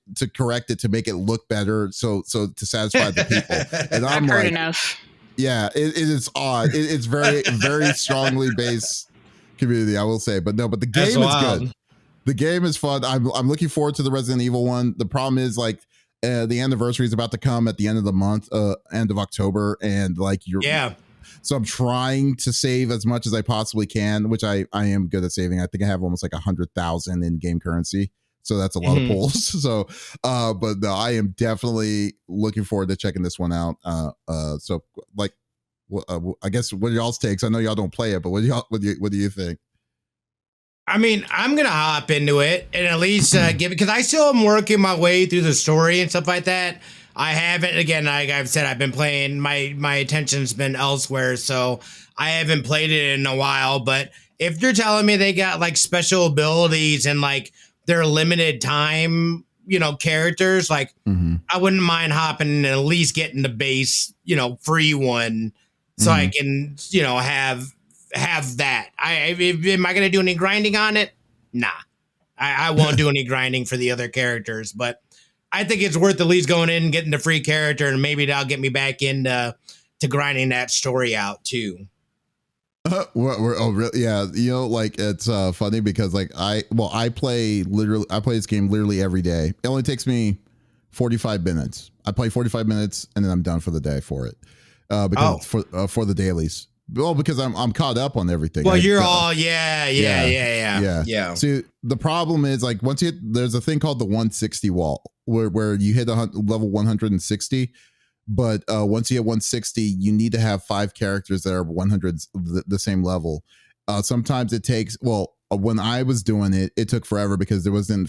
it to make it look better, so to satisfy the people. And I'm I've heard like, enough. Yeah, it is odd. It's very very strongly based community, I will say. But no, but the game is good. The game is fun. I'm looking forward to the Resident Evil one. The problem is, like, the anniversary is about to come at the end of the month, end of October, and like so I'm trying to save as much as I possibly can, which I am good at saving. I think I have almost like 100,000 in game currency, so that's a lot of pulls. So but no, I am definitely looking forward to checking this one out. So like, I guess, what are y'all's takes? I know y'all don't play it, but what do you think? I mean, I'm going to hop into it and at least give it, because I still am working my way through the story and stuff like that. I haven't, again, like I've said, I've been playing, my attention's been elsewhere, so I haven't played it in a while. But if you're telling me they got like special abilities and like they're limited time, characters, like I wouldn't mind hopping and at least getting the base, free one, so I can, have that. Am I going to do any grinding on it? Nah, I won't do any grinding for the other characters, but I think it's worth at least going in and getting the free character, and maybe that'll get me back into grinding that story out too. Really? Yeah, like, it's funny because like I play this game literally every day. It only takes me 45 minutes. I play 45 minutes and then I'm done for the day for it. Because for the dailies. Well, because I'm caught up on everything. Well, you're all yeah. See, the problem is, like, once you hit, there's a thing called the 160 wall where you hit level 160, but once you hit 160, you need to have 5 characters that are 100 the same level. Sometimes it takes, when I was doing it, it took forever because there wasn't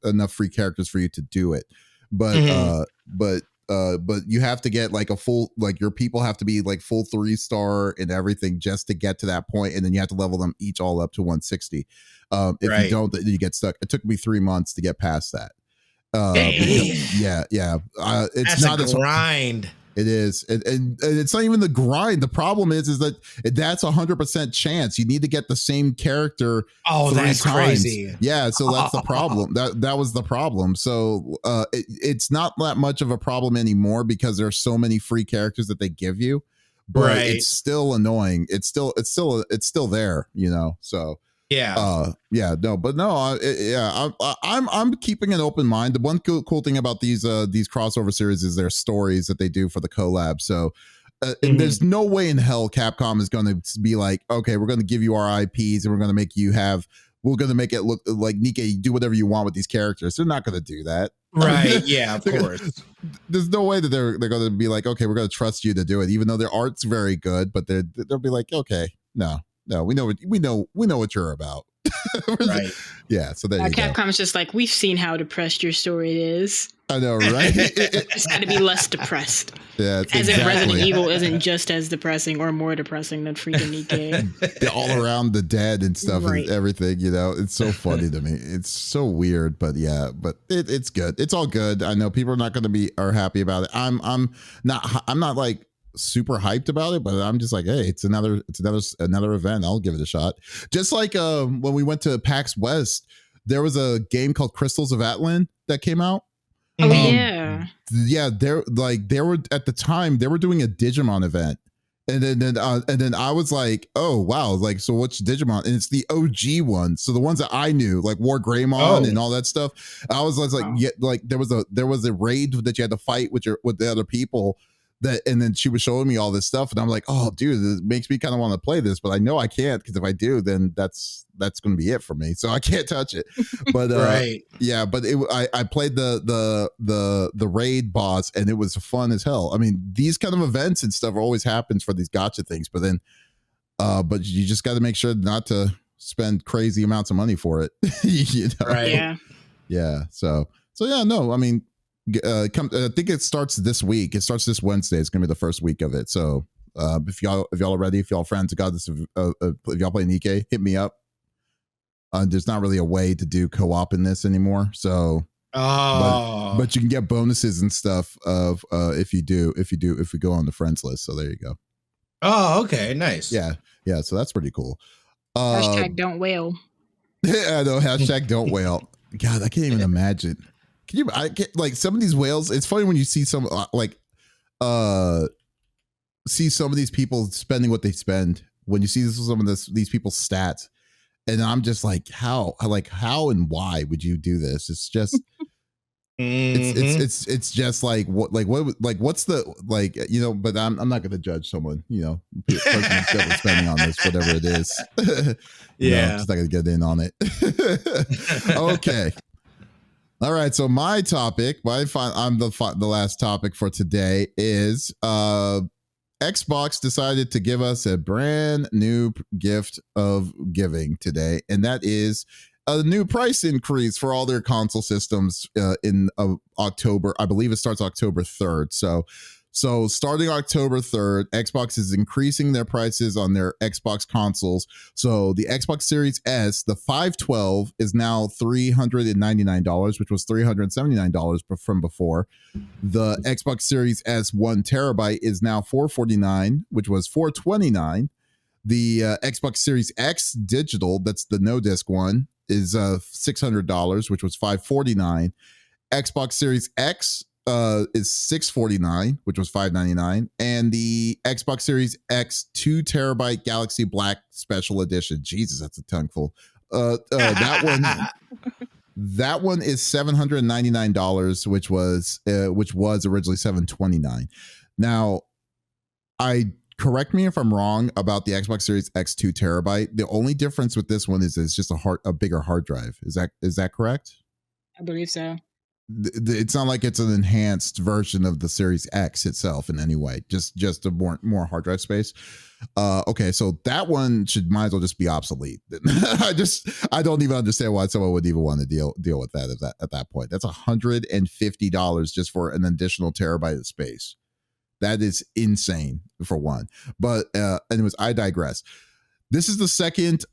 enough free characters for you to do it. But but you have to get like a full, like your people have to be like full 3-star and everything just to get to that point, and then you have to level them each all up to 160. If you don't, then you get stuck. It took me 3 months to get past that. Yeah. It's That's not a grind. It is, and it's not even the grind. The problem is that that's 100% chance. You need to get the same character. Oh, 3 that's times. crazy. Yeah, so that's the problem. That was the problem. So it's not that much of a problem anymore because there's so many free characters that they give you. But it's still annoying. It's still there. So. Yeah. I'm keeping an open mind. The one cool thing about these crossover series is their stories that they do for the collab. So and there's no way in hell Capcom is going to be like, okay, we're going to give you our IPs and we're going to make it look like Nikke, do whatever you want with these characters. They're not going to do that. Right. Yeah, of course. There's no way that they're going to be like, okay, we're going to trust you to do it, even though their art's very good, but they'll be like, okay, no, we know what you're about. Right. Yeah. So there you go. Capcom's just like, we've seen how depressed your story is. I know, right? It's got to be less depressed. Yeah. As if Resident Evil isn't just as depressing or more depressing than freaking Nikke. All around the dead and stuff and everything, It's so funny to me. It's so weird, but yeah, but it's good. It's all good. I know people are not going to are happy about it. I'm not like super hyped about it, but I'm just like, hey, it's another event. I'll give it a shot. Just like when we went to PAX West, there was a game called Crystals of Atlan that came out. Oh yeah. They were at the time they were doing a Digimon event. And then I was like, oh wow, like, so what's Digimon? And it's the OG one. So the ones that I knew, like War Greymon and all that stuff. I was like, yeah, like there was a raid that you had to fight with the other people. And then she was showing me all this stuff, and I'm like, oh, dude, this makes me kind of want to play this, but I know I can't, because if I do, then that's going to be it for me. So I can't touch it. But yeah, but I played the raid boss, and it was fun as hell. I mean, these kind of events and stuff always happens for these gacha things, but then, but you just got to make sure not to spend crazy amounts of money for it. Right? Yeah. So yeah, no, I mean. I think it starts this week. It starts this Wednesday. It's gonna be the first week of it. So if y'all are ready, if y'all friends of Goddess of if y'all play Nikke, hit me up. There's not really a way to do co-op in this anymore. So but you can get bonuses and stuff of if we go on the friends list. So there you go. Oh, okay, nice. Yeah. So that's pretty cool. Hashtag don't wail. I know, hashtag don't wail. God, I can't even imagine. I get like some of these whales. It's funny when you see some see some of these people spending what they spend. When you see some of these people's stats, and I'm just like, how and why would you do this? It's just, it's just like what's the But I'm not going to judge someone, person that's spending on this, whatever it is. Yeah, I'm just not going to get in on it. Okay. All right, so my topic, I'm the last topic for today is Xbox decided to give us a brand new gift of giving today, and that is a new price increase for all their console systems in October. I believe it starts October 3rd. So starting October 3rd, Xbox is increasing their prices on their Xbox consoles. So the Xbox Series S, the 512, is now $399, which was $379 from before. The Xbox Series S 1 terabyte is now $449, which was $429. The Xbox Series X digital, that's the no disc one, is $600, which was $549. Xbox Series X is $649, which was $599, and the Xbox Series X 2 terabyte Galaxy Black Special Edition. Jesus, that's a tongue full. That one is $799, which was originally $729. Now, correct me if I'm wrong about the Xbox Series X 2 terabyte. The only difference with this one is it's just a bigger hard drive. Is that correct? I believe so. it's not like it's an enhanced version of the Series X itself in any way. Just a more hard drive space. Okay, so that one might as well just be obsolete. I don't even understand why someone would even want to deal with that at that point. That's $150 just for an additional terabyte of space. That is insane for one. But anyways, I digress. This is the second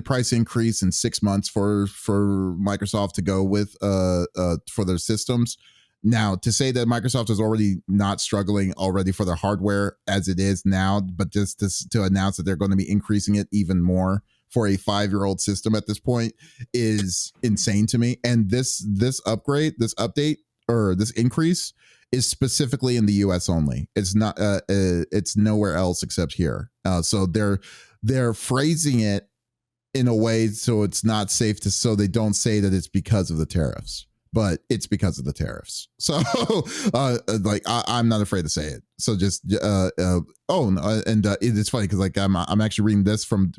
price increase in 6 months for Microsoft to go with for their systems. Now, to say that Microsoft is already not struggling already for their hardware as it is now, but just to announce that they're going to be increasing it even more for a 5-year-old system at this point is insane to me. And this upgrade, this update, or this increase is specifically in the US only. It's not it's nowhere else except here. So they're phrasing it in a way so it's not safe so they don't say that it's because of the tariffs, but it's because of the tariffs. So like I'm not afraid to say it. So just it's funny because like I'm actually reading this from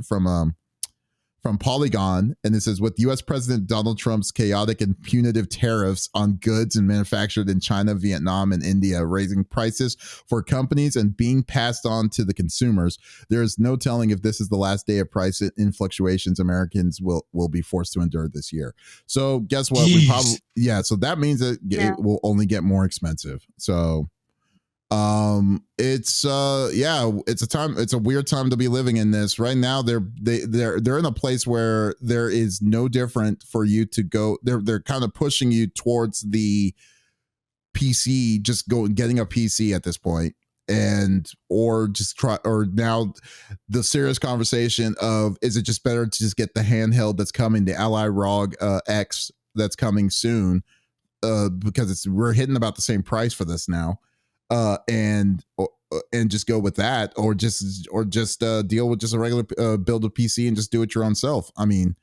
Polygon, and it says, with U.S. President Donald Trump's chaotic and punitive tariffs on goods and manufactured in China, Vietnam, and India raising prices for companies and being passed on to the consumers, there is no telling if this is the last day of price in fluctuations Americans will be forced to endure this year. So guess what? Jeez. So that means that it will only get more expensive. So it's a weird time to be living in this right now. They're in a place where there is no different for you to go. They're kind of pushing you towards the PC, just getting a PC at this point, or now the serious conversation of, is it just better to just get the handheld that's coming, the Ally ROG X that's coming soon, because we're hitting about the same price for this now. And just go with that, or just deal with just a regular build a PC and just do it your own self. I mean,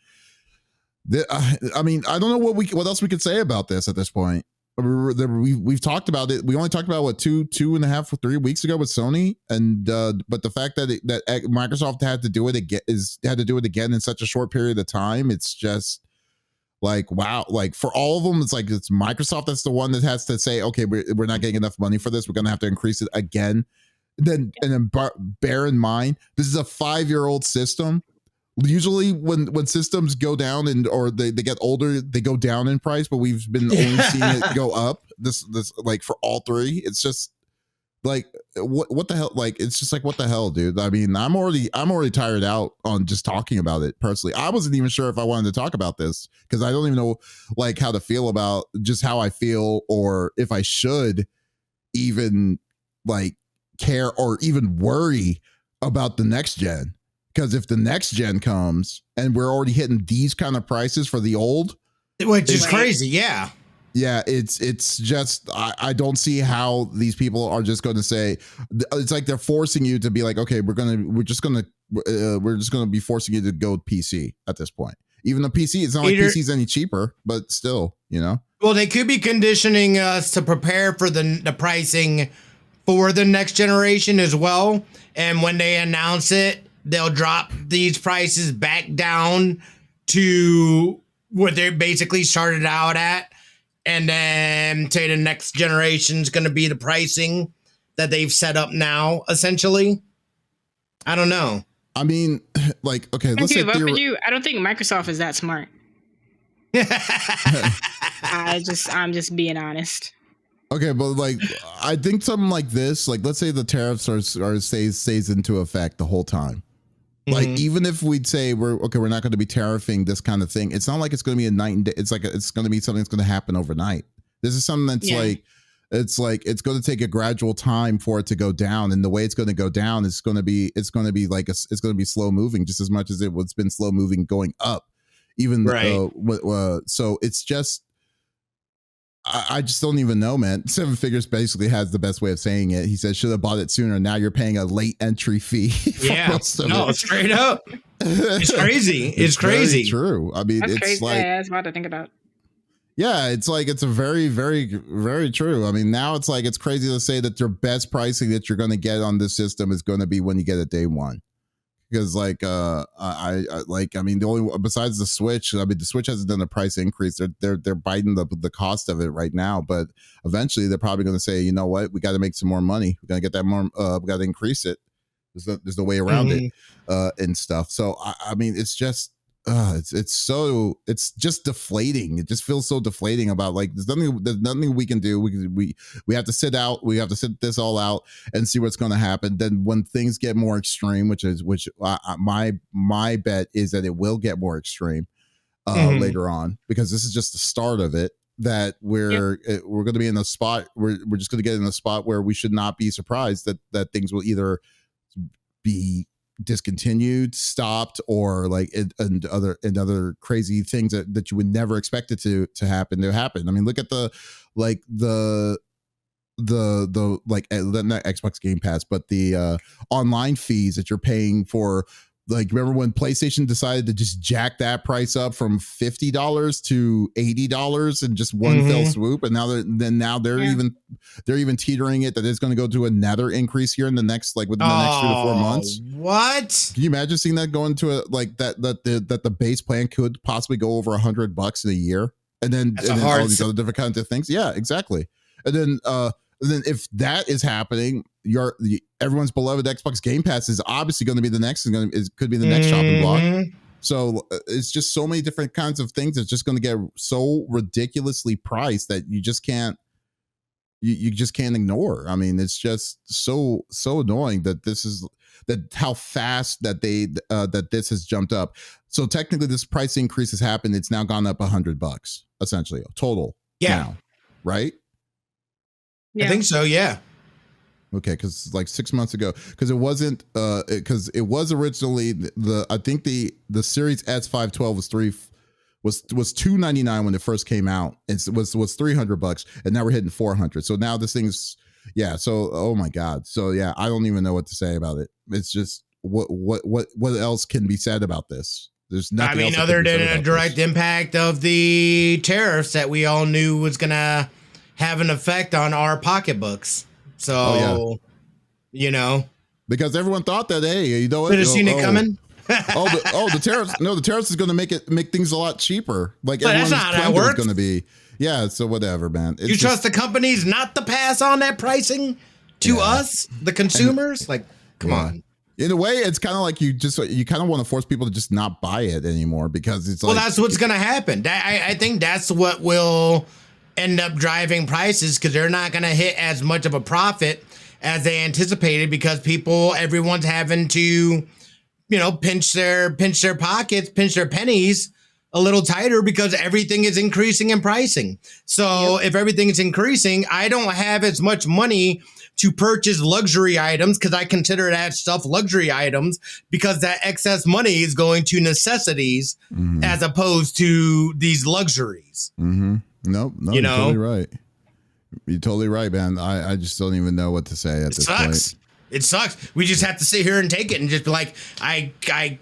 I don't know what else we could say about this at this point. We've talked about it. We only talked about what 2.5 or 3 weeks ago with Sony, and but the fact that Microsoft had to do it again in such a short period of time, it's just like, wow. Like for all of them, it's like it's Microsoft that's the one that has to say, okay, we're not getting enough money for this, we're gonna have to increase it again. Then bear in mind, this is a 5-year-old system. Usually when systems go down or they get older, they go down in price, but we've been only seeing it go up. This like for all three, it's just like what the hell? Like it's just like, what the hell, dude? I mean, I'm already tired out on just talking about it personally. I wasn't even sure if I wanted to talk about this because I don't even know like how to feel about just how I feel, or if I should even like care or even worry about the next gen. Because if the next gen comes and we're already hitting these kind of prices for the old, which is crazy, yeah. Yeah, it's just I don't see how these people are just going to say, it's like they're forcing you to be like, okay, we're just gonna be forcing you to go PC at this point. Even the PC, it's not like PC's any cheaper, but still, you know. Well, they could be conditioning us to prepare for the pricing for the next generation as well, and when they announce it, they'll drop these prices back down to what they basically started out at. And then say the next generation's going to be the pricing that they've set up now, essentially. I don't know. I mean, like, okay, let's say I don't think Microsoft is that smart. I'm just being honest. Okay, but like, I think something like this, like, let's say the tariffs stays into effect the whole time. Like, even if we'd say we're not going to be tariffing this kind of thing, it's not like it's going to be a night and day. It's like it's going to be something that's going to happen overnight. This is something that's it's going to take a gradual time for it to go down, and the way it's going to go down is going to be slow moving, just as much as it's been slow moving going up. Even so, it's just. I just don't even know, man. Seven Figures basically has the best way of saying it. He said, should have bought it sooner. Now you're paying a late entry fee. Straight up. It's crazy. It's crazy. True. I mean, it's crazy. Like, that's what to think about. Yeah, it's like, it's a very, very, very true. I mean, now it's like, it's crazy to say that your best pricing that you're going to get on this system is going to be when you get it day one. because like I mean the only besides the Switch, I mean the Switch hasn't done a price increase. They're biting the cost of it right now, but eventually they're probably going to say, you know what, we got to make some more money. We got to get that more. We got to increase it. There's no way around it and stuff. So I mean it's just. It's just deflating. It just feels so deflating about like there's nothing we can do. We have to sit this all out and see what's going to happen. Then when things get more extreme, which my bet is that it will get more extreme later on, because this is just the start of it. That we're going to be in a spot we're just going to get in a spot where we should not be surprised that things will either be discontinued, stopped, or like and other crazy things that you would never expect it to happen. I mean, look at the not Xbox Game Pass, but the online fees that you're paying for. Like, remember when PlayStation decided to just jack that price up from $50 to $80 in just one fell swoop, and now they're even teetering it that it's going to go to another increase here in the next within the next 3 to 4 months. What? Can you imagine seeing that going to that the base plan could possibly go over $100 in a year, and then all these other different kinds of things? Yeah, exactly. And then if that is happening, everyone's beloved Xbox Game Pass is obviously going to be the next. Could be the next chopping block. So it's just so many different kinds of things. It's just going to get so ridiculously priced that you just can't. You just can't ignore. I mean, it's just so annoying that how fast that this has jumped up. So technically, this price increase has happened. It's now gone up $100 essentially total. Yeah. Now, right. Yeah. I think so. Yeah. Okay, because like 6 months ago, because it wasn't, because it was originally I think the Series S512 was $299 when it first came out. It was $300, and now we're hitting $400. So now this thing's So oh my god. So yeah, I don't even know what to say about it. It's just what else can be said about this? There's nothing. I mean, other than a direct impact of the tariffs that we all knew was gonna have an effect on our pocketbooks. So, you know, because everyone thought that, hey, you know what? Could have seen it coming. The tariffs. No, the tariffs is going to make things a lot cheaper. Like that's not how it works. Going to be. Yeah. So whatever, man. You trust the companies not to pass on that pricing to us, the consumers? Come on. In a way, it's kind of like you kind of want to force people to just not buy it anymore, because it's that's what's going to happen. I think that's what will end up driving prices, because they're not going to hit as much of a profit as they anticipated, because everyone's having to, pinch their pockets, pinch their pennies a little tighter, because everything is increasing in pricing. So if everything is increasing, I don't have as much money to purchase luxury items, because I consider that stuff luxury items, because that excess money is going to necessities as opposed to these luxuries. Nope. You're totally right. You're totally right, man. I just don't even know what to say at this point. It sucks. We just have to sit here and take it and just be like, I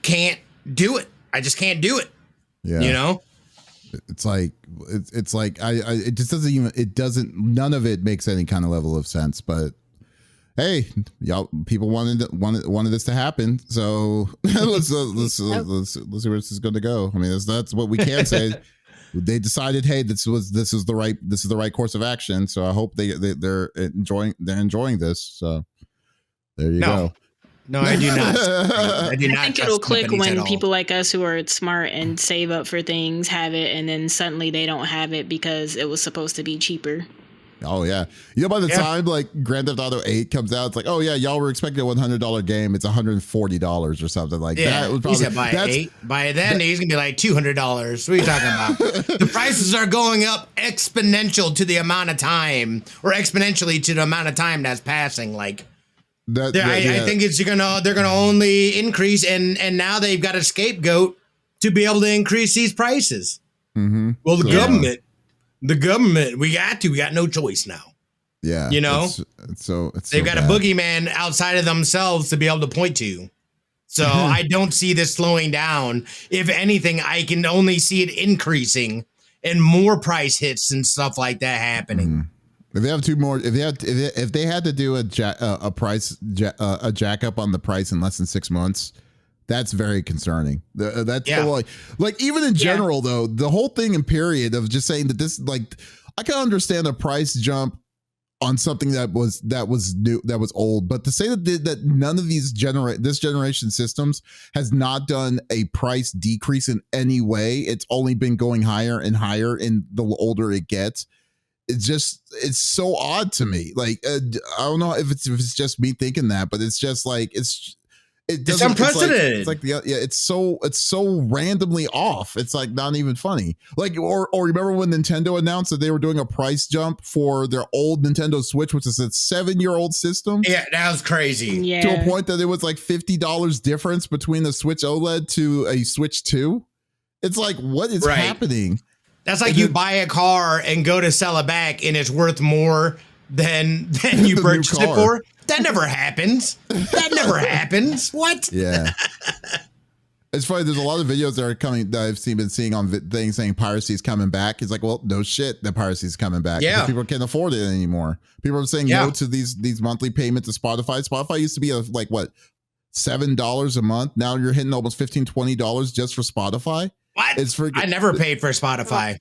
can't do it. I just can't do it. Yeah. It's like it just doesn't none of it makes any kind of level of sense. But hey, y'all, people wanted this to happen, so let's see where this is going to go. I mean, that's what we can say. They decided, hey, this is the right course of action. So I hope they're enjoying this. So there you go. No, I do not. I think it'll click when people like us who are smart and save up for things have it, and then suddenly they don't have it because it was supposed to be cheaper. Oh yeah, by the time like Grand Theft Auto 8 comes out, it's like, oh yeah, y'all were expecting a $100 game, it's $140 or something like that. Would probably, by then he's gonna be like $200. What are you talking about? The prices are going up exponential to the amount of time, or exponentially to the amount of time that's passing. Like I think they're gonna only increase, and now they've got a scapegoat to be able to increase these prices. Well, the government, we got no choice now. Yeah. They've got a boogeyman outside of themselves to be able to point to. So I don't see this slowing down. If anything, I can only see it increasing and more price hits and stuff like that happening. If they have if they had to do a jack up on the price in less than 6 months, That's very concerning. That's Yeah. like even in general though, the whole thing in period of just saying that this, like, I can understand a price jump on something that was new, that was old, but to say that none of these this generation systems has not done a price decrease in any way, it's only been going higher and higher in the older it gets. It's so odd to me. Like I don't know if it's just me thinking that, but it's just like it's unprecedented. It's like it's so randomly off. It's like not even funny. Like or remember when Nintendo announced that they were doing a price jump for their old Nintendo Switch, which is a 7-year-old system? Yeah, that was crazy. Yeah. To a point that it was like $50 difference between the Switch OLED to a Switch 2. It's like, what is happening? That's like you buy a car and go to sell it back and it's worth more than you purchased it for. That never happens. That never happens. What? Yeah. It's funny. There's a lot of videos that are coming that I've been seeing on things saying piracy is coming back. It's like, well, no shit, that piracy is coming back. Yeah. People can't afford it anymore. People are saying no to these monthly payments to Spotify. Spotify used to be like what, $7 a month. Now you're hitting almost $15-20 just for Spotify. What? I never paid for Spotify.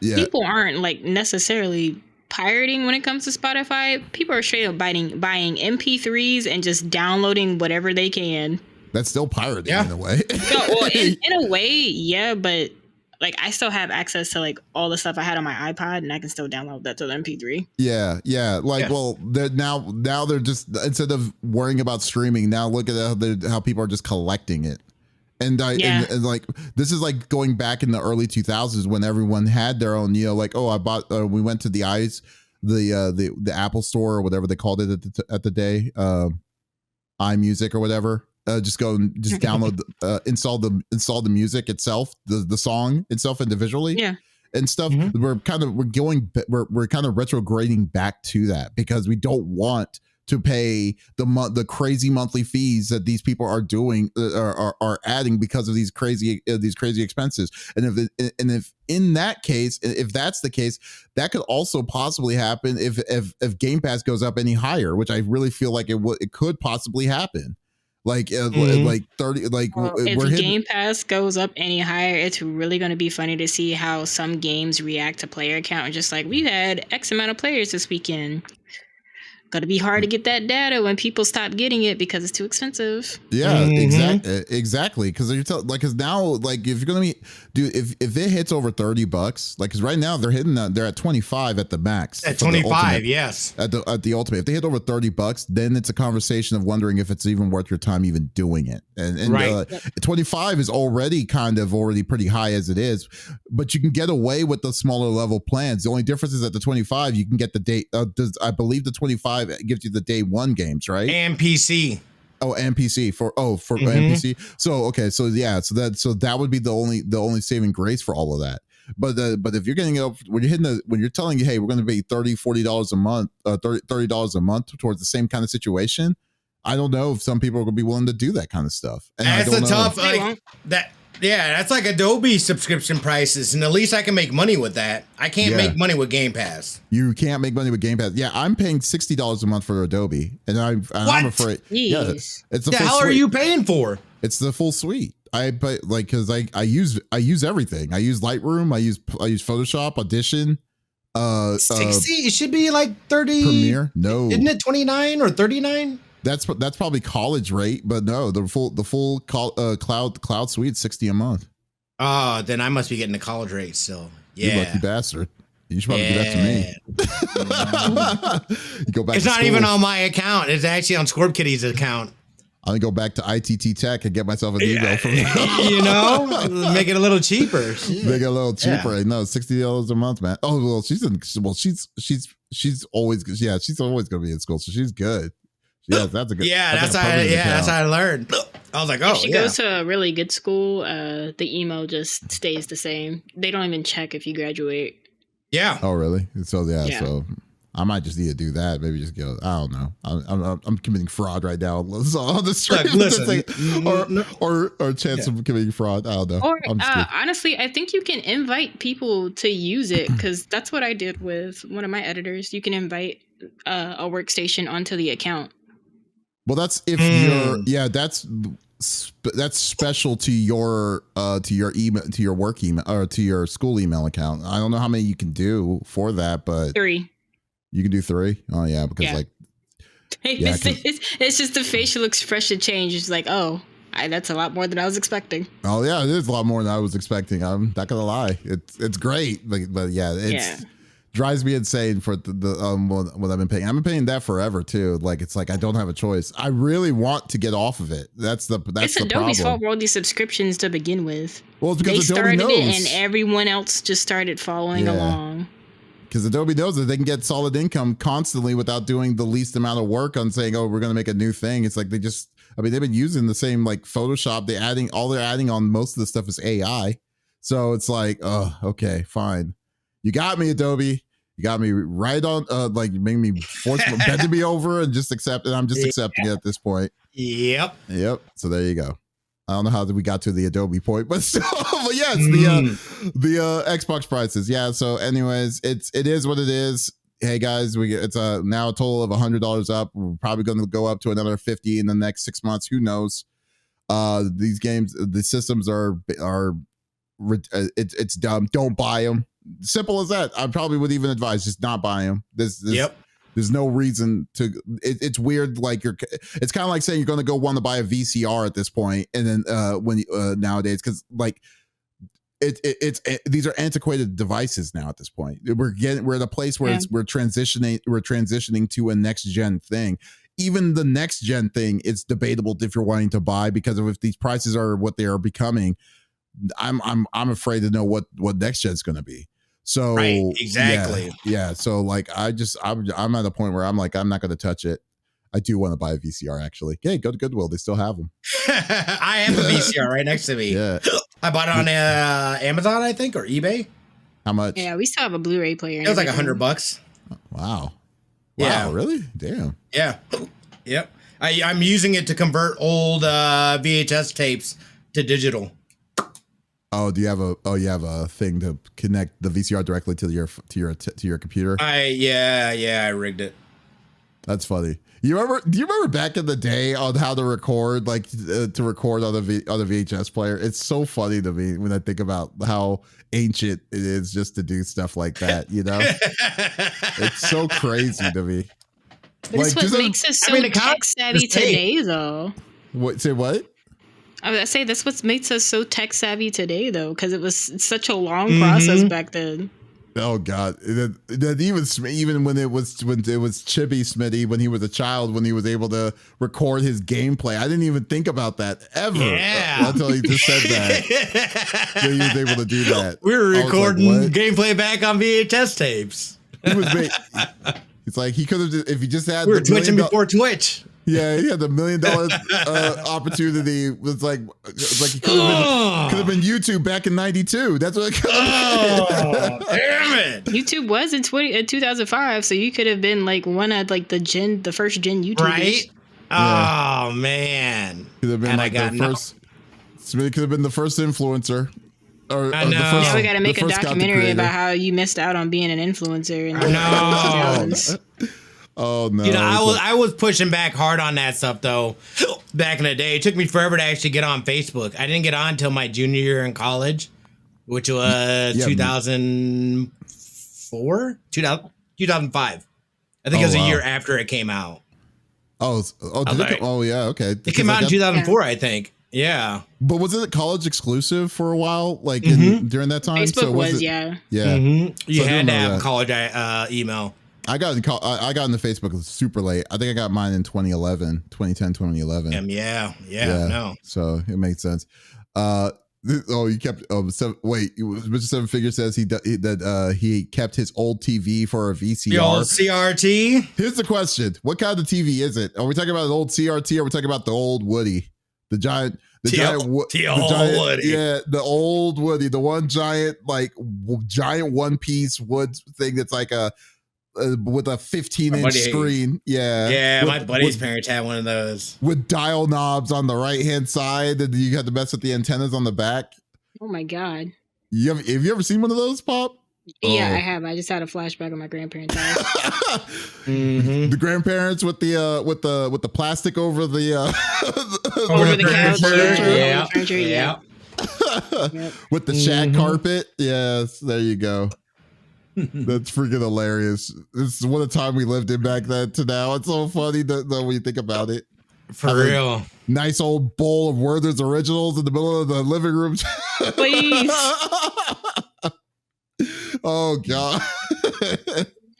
Yeah. People aren't like necessarily pirating when it comes to Spotify. People are straight up buying MP3s and just downloading whatever they can. That's still pirating in a way. No, well, in a way, yeah, but like I still have access to like all the stuff I had on my iPod, and I can still download that to the MP3. Yeah. Like, well, now they're just, instead of worrying about streaming, now look at how people are just collecting it. And and like this is like going back in the early 2000s when everyone had their own, like, oh, I bought. We went to the the Apple Store or whatever they called it at the day, iMusic or whatever. Just go and just download, install the music itself, the song itself individually, and stuff. Mm-hmm. We're kind of retrograding back to that because we don't want to pay the crazy monthly fees that these people are doing are adding because of these crazy expenses. And if in that case, if that's the case, that could also possibly happen if Game Pass goes up any higher, which I really feel like it could possibly happen. Like like 30 like if Game Pass goes up any higher, it's really going to be funny to see how some games react to player count and just like, we had X amount of players this weekend. Got to be hard to get that data when people stop getting it because it's too expensive. Yeah, exactly. Because because now, like, if you're gonna be, dude, if it hits over $30, like, because right now they're at 25 at the max. At 25, yes. At the ultimate, if they hit over $30, then it's a conversation of wondering if it's even worth your time even doing it. And right. 25 is already pretty high as it is, but you can get away with the smaller level plans. The only difference is at the 25, you can get the day. I believe the 25 gives you the day one games, right? And PC. Oh, and PC for NPC. So okay, so that would be the only saving grace for all of that. But if you're getting up when you're telling you, hey, we're going to pay $30-40 a month, $30 a month towards the same kind of situation, I don't know if some people are going to be willing to do that kind of stuff. And that's a tough that. Yeah, that's like Adobe subscription prices, and at least I can make money with that. I can't make money with Game Pass. You can't make money with Game Pass. Yeah, I'm paying $60 a month for Adobe, and I'm afraid. Yeah, it's the hell are you paying for? It's the full suite. Because I use everything. I use Lightroom. I use Photoshop, Audition. 60. It should be like 30. Premiere. No, isn't it 29 or 39? That's probably college rate, but no, the full cloud suite, $60 a month. Oh, then I must be getting the college rate still. Yeah, you lucky bastard. You should probably do that to me. You go back. It's not even on my account. It's actually on Scorp Kitty's account. I'm gonna go back to ITT Tech and get myself an email from make it a little cheaper. Make it a little cheaper. Yeah. No, $60 a month, man. Oh well, she's always gonna be in school, so she's good. Yeah, that's a good. That's how I learned. I was like, oh, if she goes to a really good school, the email just stays the same. They don't even check if you graduate. Yeah. Oh, really? So so I might just need to do that. Maybe just go. I don't know. I'm committing fraud right now. So on the street, or chance of committing fraud. I don't know. Or honestly, I think you can invite people to use it because that's what I did with one of my editors. You can invite a workstation onto the account. Well, that's if that's special to your email, to your work email, or to your school email account. I don't know how many you can do for that, but 3. You can do 3. Oh yeah, because like yeah, it's just the facial expression change. It's like, oh, that's a lot more than I was expecting. Oh yeah, it is a lot more than I was expecting. I'm not gonna lie, it's great, but yeah, it's drives me insane for the what I've been paying. I've been paying that forever too. Like it's like I don't have a choice. I really want to get off of it. That's it's Adobe's fault for all these subscriptions to begin with. Well, it's because they Adobe started knows. it, and everyone else just started following along. Because Adobe knows that they can get solid income constantly without doing the least amount of work on saying, "Oh, we're going to make a new thing." It's like they've been using the same like Photoshop. They're adding on most of the stuff is AI. So it's like, oh, okay, fine. You got me, Adobe. You got me right on, like making me bending me over and just accept it. I'm just accepting it at this point. Yep. So there you go. I don't know how we got to the Adobe point, but still, but yeah, it's the Xbox prices. Yeah. So anyways, it is what it is. Hey guys, it's now a total of $100 up. We're probably going to go up to another 50 in the next 6 months. Who knows? These games, the systems are it's dumb. Don't buy them. Simple as that. I probably would even advise just not buy them. There's no reason to. It's weird. Like it's kind of like saying you're going to go want to buy a VCR at this point, and then nowadays, because like these are antiquated devices now at this point. We're at a place where we're transitioning to a next gen thing. Even the next gen thing, it's debatable if you're wanting to buy, because of if these prices are what they are becoming. I'm afraid to know what next gen's going to be. So right, exactly. Yeah. So like I'm at a point where I'm like, I'm not going to touch it. I do want to buy a VCR actually. Hey, go to Goodwill. They still have them. I have a VCR right next to me. Yeah. I bought it on Amazon, I think, or eBay. How much? Yeah, we still have a Blu-ray player. It was like $100. Wow. Yeah. Wow, really? Damn. Yeah. Yep. I'm using it to convert old VHS tapes to digital. Oh, you have a thing to connect the VCR directly to your computer? I rigged it. That's funny. Do you remember back in the day on how to record, like to record on the VHS player? It's so funny to me when I think about how ancient it is just to do stuff like that, you know? It's so crazy to me. That's what makes us so tech savvy today, though. What? Say what? I would say that's what makes us so tech savvy today, though, because it was such a long process back then. Oh God! Even when it was Chibi Smitty, when he was a child, when he was able to record his gameplay, I didn't even think about that ever until he just said that he was able to do that. We were recording gameplay back on VHS tapes. It's like he could have, if he just had. We were twitching before Twitch. Yeah, he had the $1 million opportunity. It's like he could have been YouTube back in '92. That's what it could have been. Damn it! YouTube was in 2005, so you could have been like one of like the first gen YouTubers. Right? Yeah. Oh man! Could have been like the first. Smitty could have been the first influencer. I know. Now we got to make a documentary about how you missed out on being an influencer. Oh no! You know, I was pushing back hard on that stuff though. Back in the day, it took me forever to actually get on Facebook. I didn't get on until my junior year in college, which was 2005. I think it was a year after it came out. Oh, yeah, okay. It came out in 2004, I think. Yeah, but was it a college exclusive for a while, like during that time? Facebook was. Yeah. Mm-hmm. You had to have a college email. I got into Facebook super late. I think I got mine in 2010, 2011. Yeah. No. So it makes sense. You kept. Mr. Seven Figure says he kept his old TV for a VCR. The old CRT. Here's the question: what kind of TV is it? Are we talking about an old CRT? Or are we talking about the old Woody, the giant Woody? Yeah, the old Woody, the one giant one piece wood thing that's like a. With a 15-inch screen. Yeah, my buddy's parents had one of those. With dial knobs on the right-hand side, and you had to mess with the antennas on the back. Oh my God. Have you ever seen one of those, Pop? Yeah, Oh. I have. I just had a flashback of my grandparents' house. The grandparents with the plastic over the Over the couch, furniture. yeah. Over the furniture, yeah. Yep. with the shag carpet. Yes, there you go. That's freaking hilarious. This is what a time we lived in back then to now. It's so funny when you think about it. For real. Nice old bowl of Werther's Originals in the middle of the living room. Please. Oh God.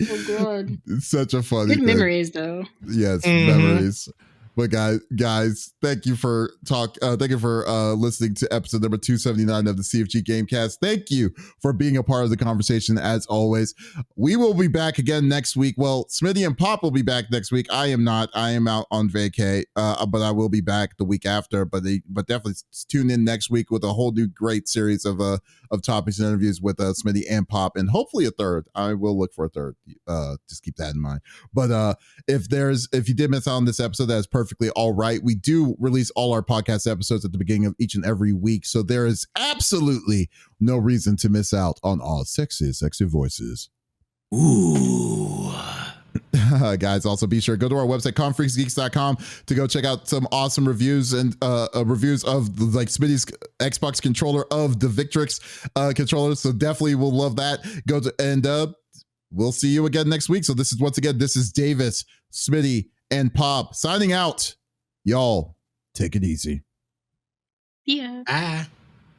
Oh God. It's such a funny Good thing. memories though. Yes, memories. But guys, thank you for listening to episode number 279 of the CFG Game Cast. Thank you for being a part of the conversation as always. We will be back again next week. Well, Smitty and Pop will be back next week. I am not. I am out on vacay, but I will be back the week after. But definitely tune in next week with a whole new great series of topics and interviews with Smitty and Pop, and hopefully a third. I will look for a third. Just keep that in mind. But if you did miss out on this episode, that is perfectly all right. We do release all our podcast episodes at the beginning of each and every week, so there is absolutely no reason to miss out on all sexy voices. Ooh. Guys, also be sure to go to our website, confreaksgeeks.com, to go check out some awesome reviews and reviews of like Smitty's Xbox controller of the Victrix controller. So definitely we'll love that. We'll see you again next week. So this is Davis, Smitty, and Pop signing out. Y'all, take it easy. Yeah. Ah.